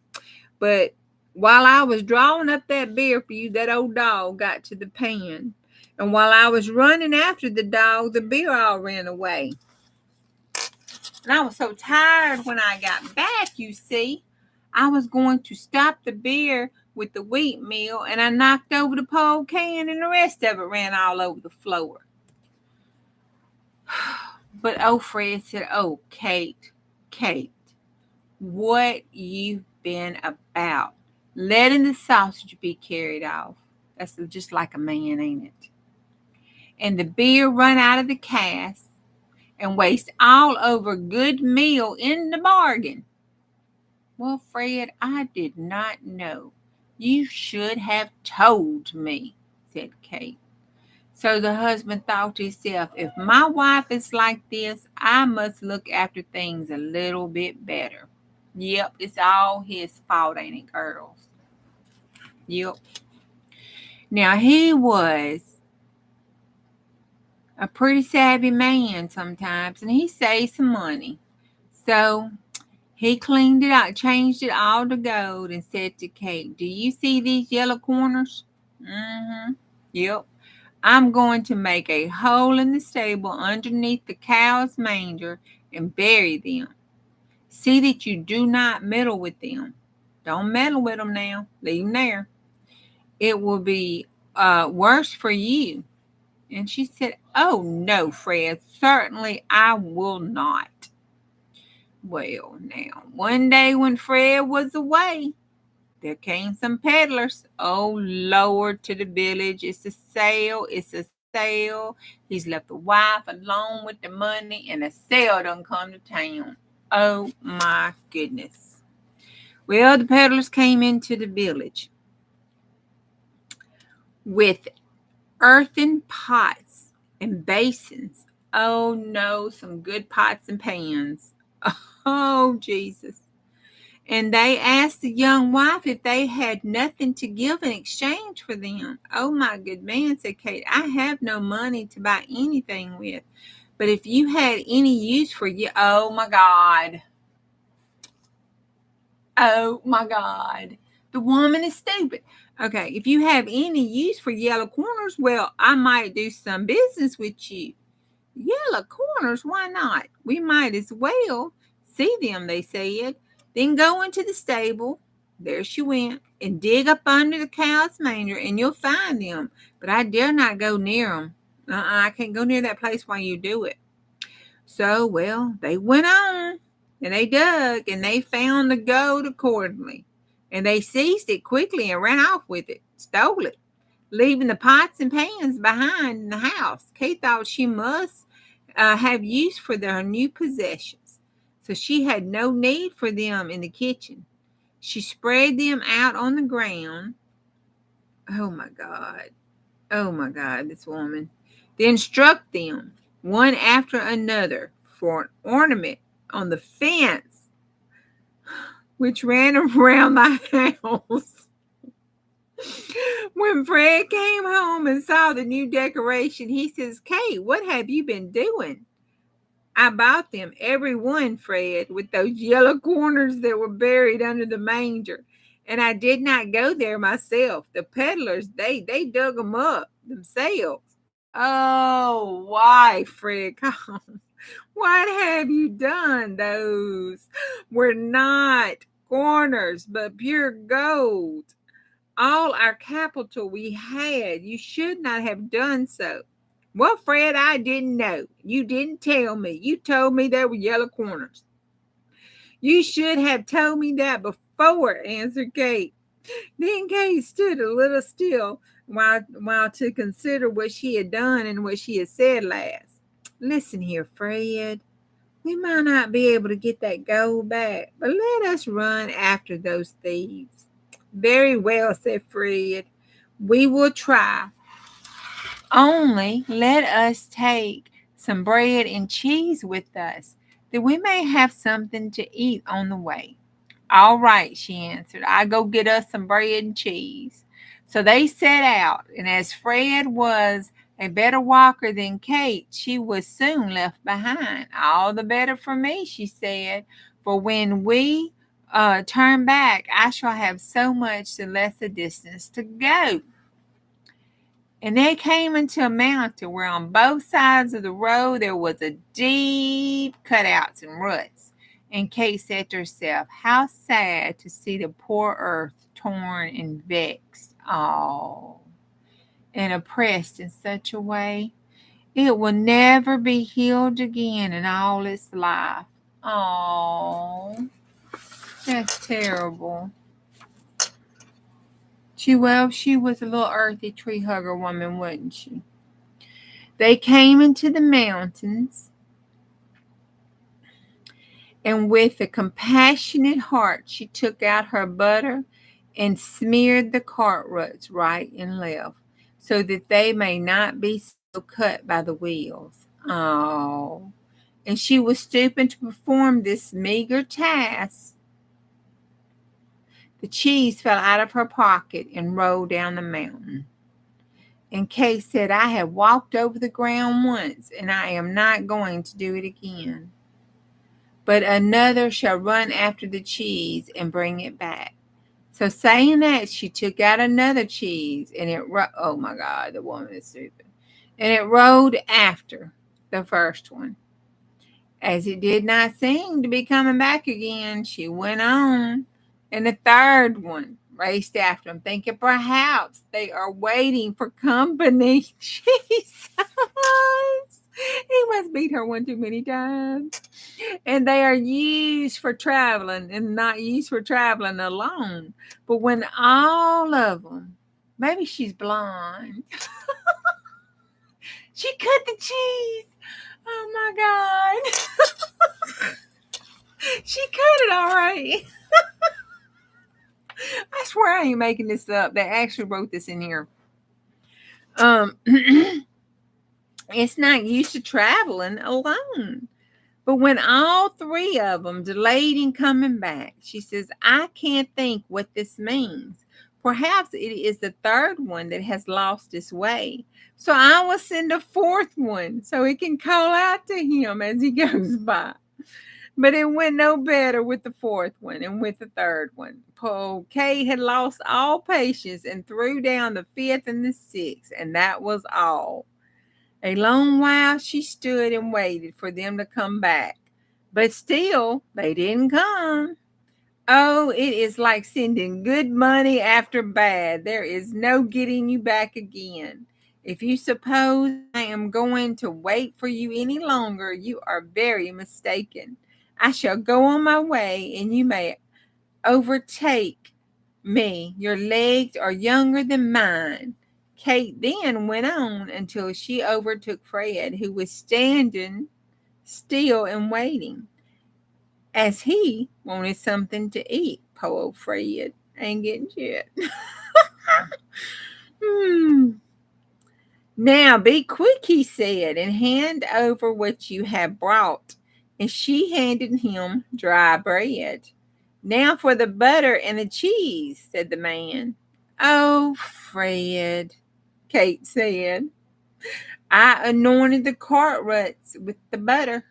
but while I was drawing up that beer for you, that old dog got to the pan. And while I was running after the dog, the beer all ran away. And I was so tired when I got back, you see. I was going to stop the beer with the wheat meal, and I knocked over the pole can, and the rest of it ran all over the floor. But Fred said, oh, Kate, what you've been about. Letting the sausage be carried off. That's just like a man, ain't it? And the beer run out of the cask and waste all over good meal in the bargain. Well, Fred, I did not know. You should have told me, said Kate. So the husband thought to himself, if my wife is like this, I must look after things a little bit better. Yep, it's all his fault, ain't it, girls? Yep. Now, he was a pretty savvy man sometimes, and he saved some money. So he cleaned it out, changed it all to gold, and said to Kate, do you see these yellow corners? Mm-hmm. Yep. I'm going to make a hole in the stable underneath the cow's manger and bury them. See that you do not meddle with them. Don't meddle with them now. Leave them there. It will be worse for you. And she said, oh, no, Fred, certainly I will not. Well, now, one day when Fred was away, there came some peddlers. Oh, Lord, to the village. It's a sale. It's a sale. He's left the wife alone with the money, and a sale done come to town. Oh, my goodness. Well, the peddlers came into the village with earthen pots and basins. Oh, no, some good pots and pans. Oh, Jesus. And they asked the young wife if they had nothing to give in exchange for them. Oh, my good man, said Kate, I have no money to buy anything with. But if you had any use for you, oh, my God. Oh, my God. The woman is stupid. Okay, if you have any use for yellow corners, well, I might do some business with you. Yellow corners, why not? We might as well see them, they said. Then go into the stable. There she went, and dig up under the cow's manger, and you'll find them. But I dare not go near them. I can't go near that place while you do it. So, well, they went on, and they dug, and they found the gold accordingly. And they seized it quickly and ran off with it, stole it, leaving the pots and pans behind in the house. Kate thought she must have use for their new possessions, so she had no need for them in the kitchen. She spread them out on the ground. Oh my God. Oh my God, this woman. Then struck them one after another for an ornament on the fence which ran around the house. When Fred came home and saw the new decoration, he says, Kate, what have you been doing? I bought them, every one, Fred, with those yellow corners that were buried under the manger. And I did not go there myself. The peddlers, they dug them up themselves. Oh, why, Fred? Come. What have you done? Those were not corners, but pure gold. All our capital we had. You should not have done so. Well, Fred, I didn't know. You didn't tell me. You told me there were yellow corners. You should have told me that before, answered Kate. Then Kate stood a little still while to consider what she had done and what she had said last. Listen here, Fred. We might not be able to get that gold back, but let us run after those thieves. Very well, said Fred. We will try. Only let us take some bread and cheese with us, that we may have something to eat on the way. All right, she answered. I go get us some bread and cheese. So they set out, and as Fred was a better walker than Kate, she was soon left behind. All the better for me, she said, for when we turn back, I shall have so much the less a distance to go. And they came into a mountain where on both sides of the road there was a deep cutouts and ruts. And Kate said to herself, how sad to see the poor earth torn and vexed, and oppressed in such a way. It will never be healed again in all its life. Oh, that's terrible. She was a little earthy tree hugger woman, wasn't she? They came into the mountains, and with a compassionate heart, she took out her butter and smeared the cart ruts right and left, so that they may not be so cut by the wheels. Oh, and she was stooping to perform this meager task. The cheese fell out of her pocket and rolled down the mountain. And Kate said, I have walked over the ground once, and I am not going to do it again. But another shall run after the cheese and bring it back. So saying that, she took out another cheese, and oh my God, the woman is stupid. And it rolled after the first one. As it did not seem to be coming back again, she went on, and the third one raced after him, thinking perhaps they are waiting for company. Jesus! He must beat her one too many times. And they are used for traveling and not used for traveling alone. But when all of them, maybe she's blind, she cut the cheese. Oh my God. She cut it all right. I swear I ain't making this up. They actually wrote this in here. It's not used to traveling alone. But when all three of them delayed in coming back, she says, I can't think what this means. Perhaps it is the third one that has lost its way. So I will send a fourth one so it can call out to him as he goes by. But it went no better with the fourth one and with the third one. Poor Kate had lost all patience and threw down the fifth and the sixth, and that was all. A long while she stood and waited for them to come back, but still they didn't come. Oh, it is like sending good money after bad. There is no getting you back again. If you suppose I am going to wait for you any longer, you are very mistaken. I shall go on my way, and you may overtake me. Your legs are younger than mine. Kate then went on until she overtook Fred, who was standing still and waiting, as he wanted something to eat. Poor old Fred ain't getting shit. Now be quick, he said, and hand over what you have brought. And she handed him dry bread. Now for the butter and the cheese, said the man. Oh, Fred, Kate said, I anointed the cart ruts with the butter,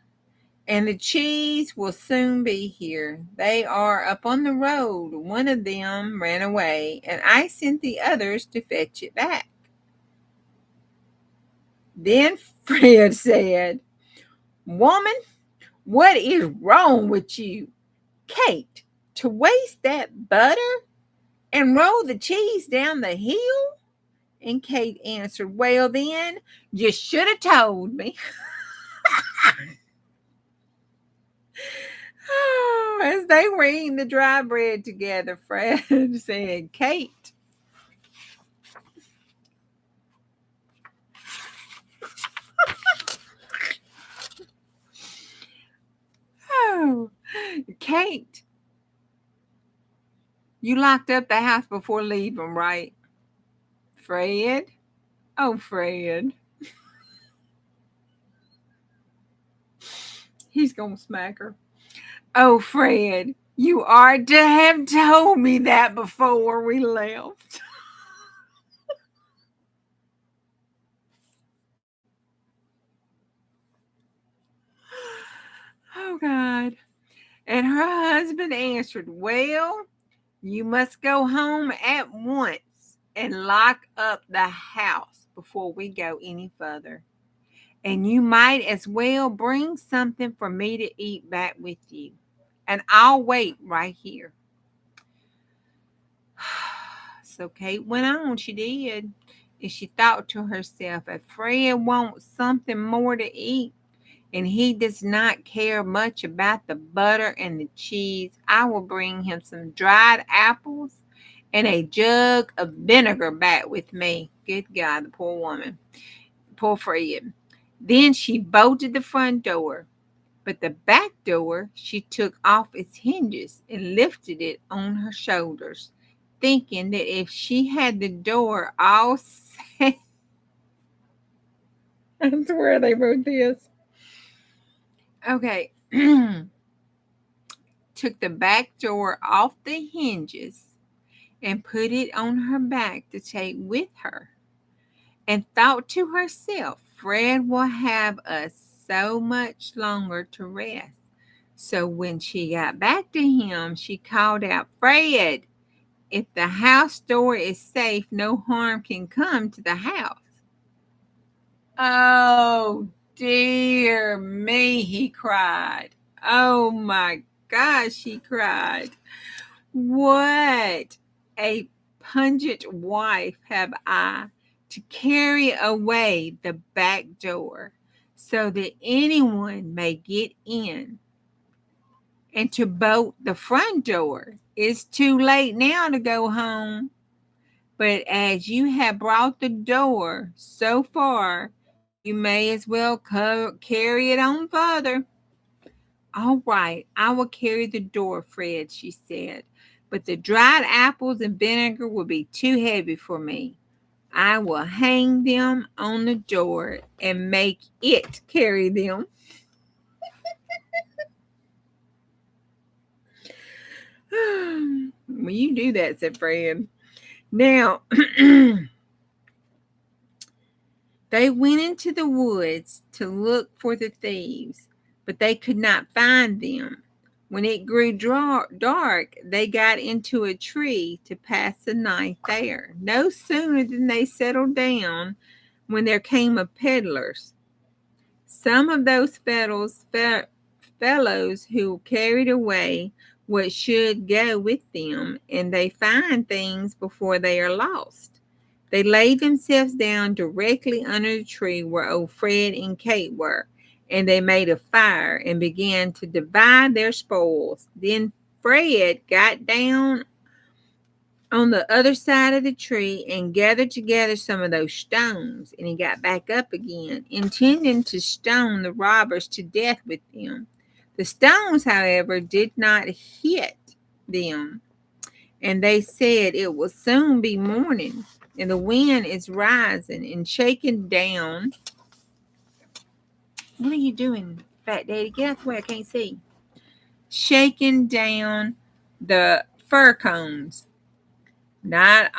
and the cheese will soon be here. They are up on the road. One of them ran away, and I sent the others to fetch it back. Then Fred said, Woman, what is wrong with you? Kate, to waste that butter and roll the cheese down the hill? And Kate answered, Well, then, you should have told me. Oh, as they were eating the dry bread together, Fred said, Kate, oh, Kate, you locked up the house before leaving, right? Fred? Oh, Fred. He's going to smack her. Oh, Fred, you are to have told me that before we left. Oh, God. And her husband answered, Well, you must go home at once and lock up the house before we go any further. And you might as well bring something for me to eat back with you. And I'll wait right here. So Kate went on, she did. And she thought to herself, if Fred wants something more to eat, and he does not care much about the butter and the cheese, I will bring him some dried apples and a jug of vinegar back with me. Good God, the poor woman. Poor Fred. Then she bolted the front door, but the back door she took off its hinges and lifted it on her shoulders, thinking that if she had the door all set, that's where they wrote this. Okay. Took the back door off the hinges and put it on her back to take with her, and thought to herself, Fred will have us so much longer to rest. So when she got back to him, she called out, Fred, if the house door is safe, no harm can come to the house. Oh, dear me, he cried. Oh, my gosh, he cried. What a pungent wife have I to carry away the back door. so that anyone may get in and to bolt the front door. It's too late now to go home, but as you have brought the door so far, you may as well carry it on further. All right, I will carry the door, Fred, she said, but the dried apples and vinegar will be too heavy for me. I will hang them on the door and make it carry them. Well, you do that, said Fred. Now, they went into the woods to look for the thieves, but they could not find them. When it grew dark, they got into a tree to pass the night there. No sooner than they settled down when there came a peddlers. Some of those fellows who carried away what should go with them, and they find things before they are lost. They laid themselves down directly under the tree where old Fred and Kate were, and they made a fire and began to divide their spoils. Then Fred got down on the other side of the tree and gathered together some of those stones, and he got back up again, intending to stone the robbers to death with them. The stones, however, did not hit them, and they said it will soon be morning, and the wind is rising and shaking down. What are you doing, Fat Daddy? Get out the way, I can't see. Shaking down the fir cones. Not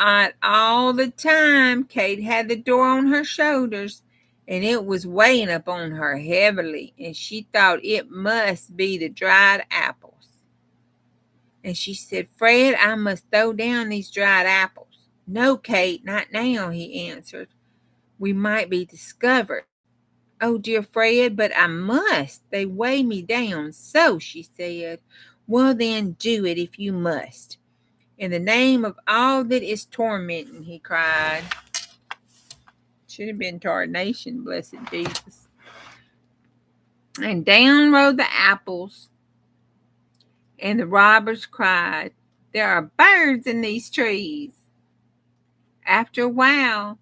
all the time. Kate had the door on her shoulders, and it was weighing upon her heavily, and she thought it must be the dried apples. And she said, Fred, I must throw down these dried apples. No, Kate, not now, he answered. We might be discovered. Oh, dear Fred, but I must. They weigh me down so, she said. Well, then, do it if you must. In the name of all that is tormenting, he cried. Should have been tarnation, blessed Jesus. And down rode the apples, and the robbers cried, There are birds in these trees. After a while,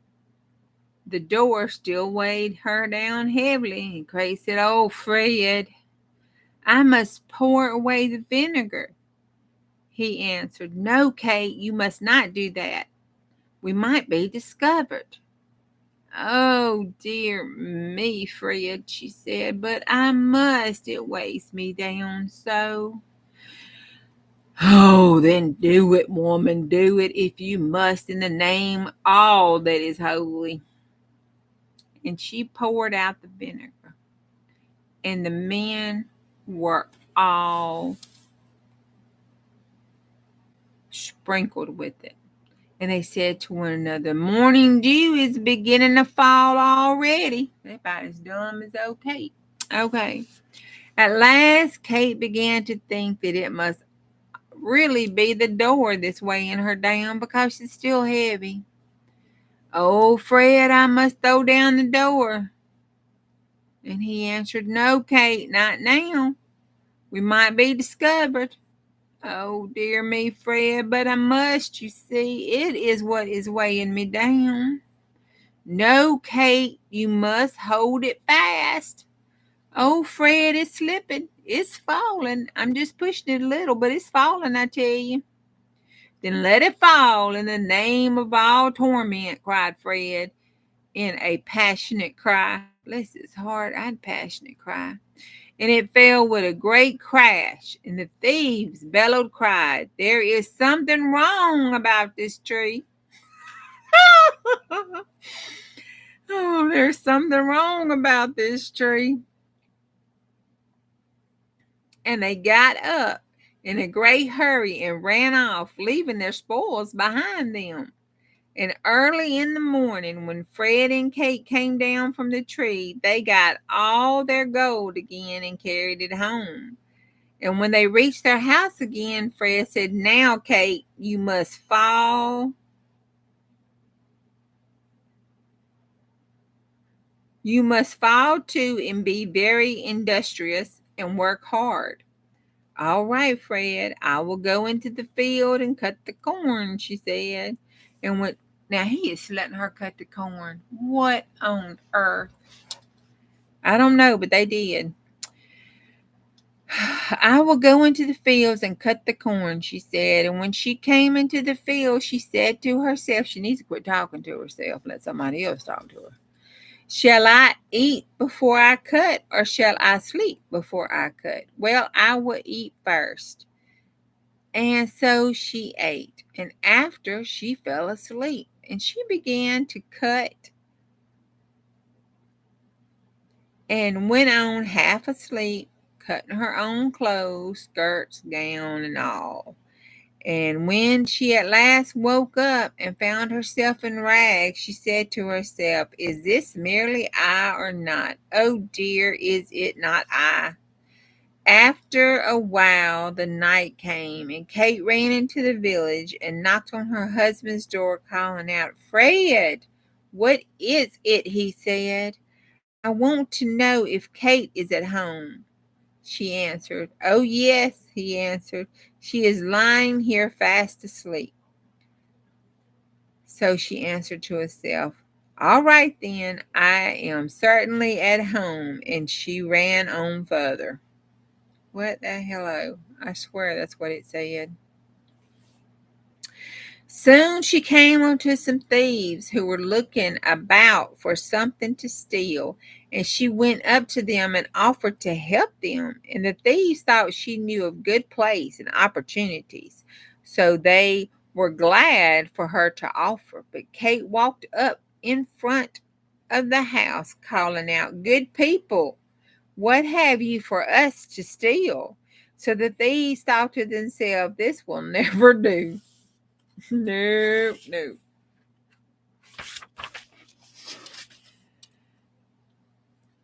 the door still weighed her down heavily, and Craig said, Oh, Fred, I must pour away the vinegar. He answered, No, Kate, you must not do that. We might be discovered. Oh, dear me, Fred, she said, but I must. It weighs me down so. Oh, then do it, woman, do it if you must, in the name of all that is holy. And she poured out the vinegar, and the men were all sprinkled with it. And they said to one another, Morning dew is beginning to fall already. They're about as dumb as old Kate. Okay. At last, Kate began to think that it must really be the door that's weighing her down because she's still heavy. Oh, Fred, I must throw down the door. And he answered, No, Kate, not now. We might be discovered. Oh, dear me, Fred, but I must, you see. It is what is weighing me down. No, Kate, you must hold it fast. Oh, Fred, it's slipping. It's falling. I'm just pushing it a little, but it's falling, I tell you. Then let it fall in the name of all torment, cried Fred in a passionate cry. Bless his heart, I'd passionate cry. And it fell with a great crash, and the thieves bellowed, cried, There is something wrong about this tree. Oh, there's something wrong about this tree. And they got up in a great hurry and ran off, leaving their spoils behind them. And early in the morning, when Fred and Kate came down from the tree, they got all their gold again and carried it home. And when they reached their house again, Fred said, Now, Kate, you must You must fall to and be very industrious and work hard. All right, Fred, I will go into the field and cut the corn, she said. And went, now he is letting her cut the corn. What on earth? I don't know, but they did. I will go into the fields and cut the corn, she said. And when she came into the field, she said to herself, she needs to quit talking to herself, let somebody else talk to her. Shall I eat before I cut, or shall I sleep before I cut? Well, I will eat first. And so she ate, and after she fell asleep, and she began to cut and went on half asleep, cutting her own clothes, skirts, gown, and all. And when she at last woke up and found herself in rags, she said to herself, is this merely I or not? Oh dear, is it not I? After a while, the night came, and Kate ran into the village and knocked on her husband's door, calling out, Fred, what is it? He said. I want to know if Kate is at home. She answered. Oh, yes, he answered. She is lying here fast asleep. So she answered to herself, all right then, I am certainly at home. And she ran on further. What the hello? I swear that's what it said. Soon she came onto some thieves who were looking about for something to steal, and she went up to them and offered to help them. And the thieves thought she knew of good place and opportunities, so they were glad for her to offer. But Kate walked up in front of the house, calling out, good people, what have you for us to steal? So the thieves thought to themselves, this will never do. No, no.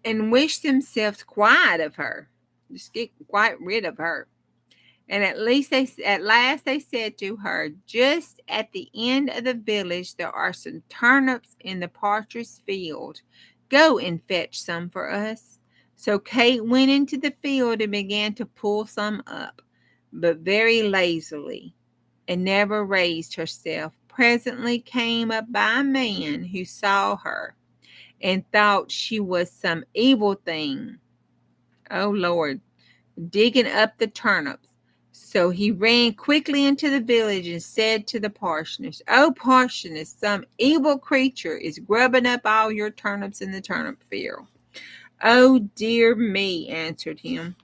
And wished themselves quiet of her. Just get quite rid of her. And at last they said to her, just at the end of the village there are some turnips in the partridge field. Go and fetch some for us. So Kate went into the field and began to pull some up, but very lazily, and never raised herself. Presently came up by a man who saw her and thought she was some evil thing. Oh Lord, digging up the turnips. So he ran quickly into the village and said to the parsoness, oh, parsoness, some evil creature is grubbing up all your turnips in the turnip field. Oh, dear me, answered him.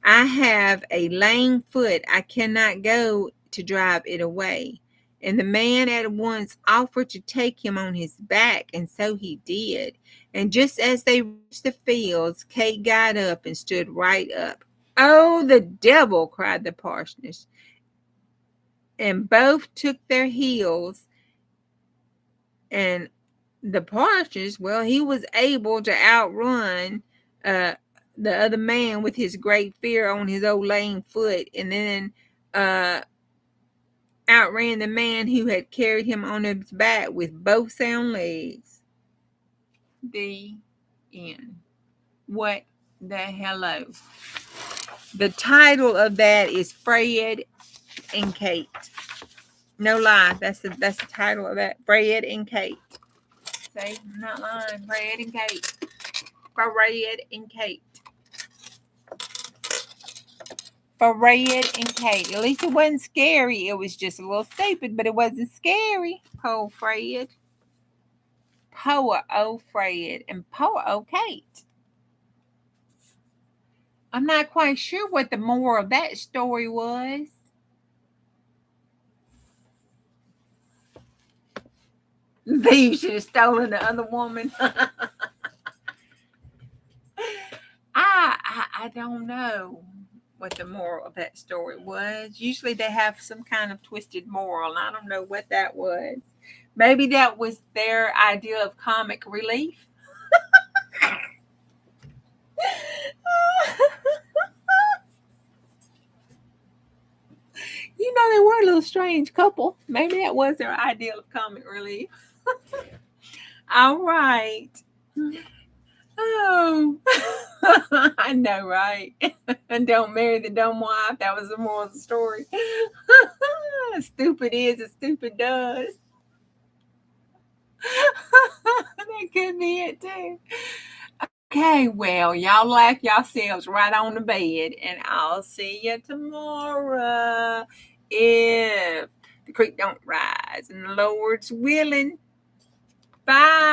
I have a lame foot. I cannot go to drive it away. And the man at once offered to take him on his back, and so he did. And just as they reached the fields, Kate got up and stood right up. Oh, the devil, cried the parsoness. And both took their heels, and the parsoness, well, he was able to outrun the other man with his great fear on his old lame foot, and then outran the man who had carried him on his back with both sound legs. The end. What the hello? The title of that is Fred and Kate. No lie, that's the title of that. Fred and Kate. See, I'm not lying. Fred and Kate. Fred and Kate. Fred and Kate. At least it wasn't scary. It was just a little stupid, but it wasn't scary. Poor Fred. Poor old Fred and poor old Kate. I'm not quite sure what the moral of that story was. They should have stolen the other woman. I don't know what the moral of that story was. Usually they have some kind of twisted moral, and I don't know what that was. Maybe that was their idea of comic relief. You know, they were a little strange couple. Maybe that was their idea of comic relief. All right. Oh, I know, right? And don't marry the dumb wife. That was the moral of the story. Stupid is as stupid does. That could be it too. Okay, well, y'all laugh yourselves right on the bed, and I'll see you tomorrow if the creek don't rise and the Lord's willing. Bye.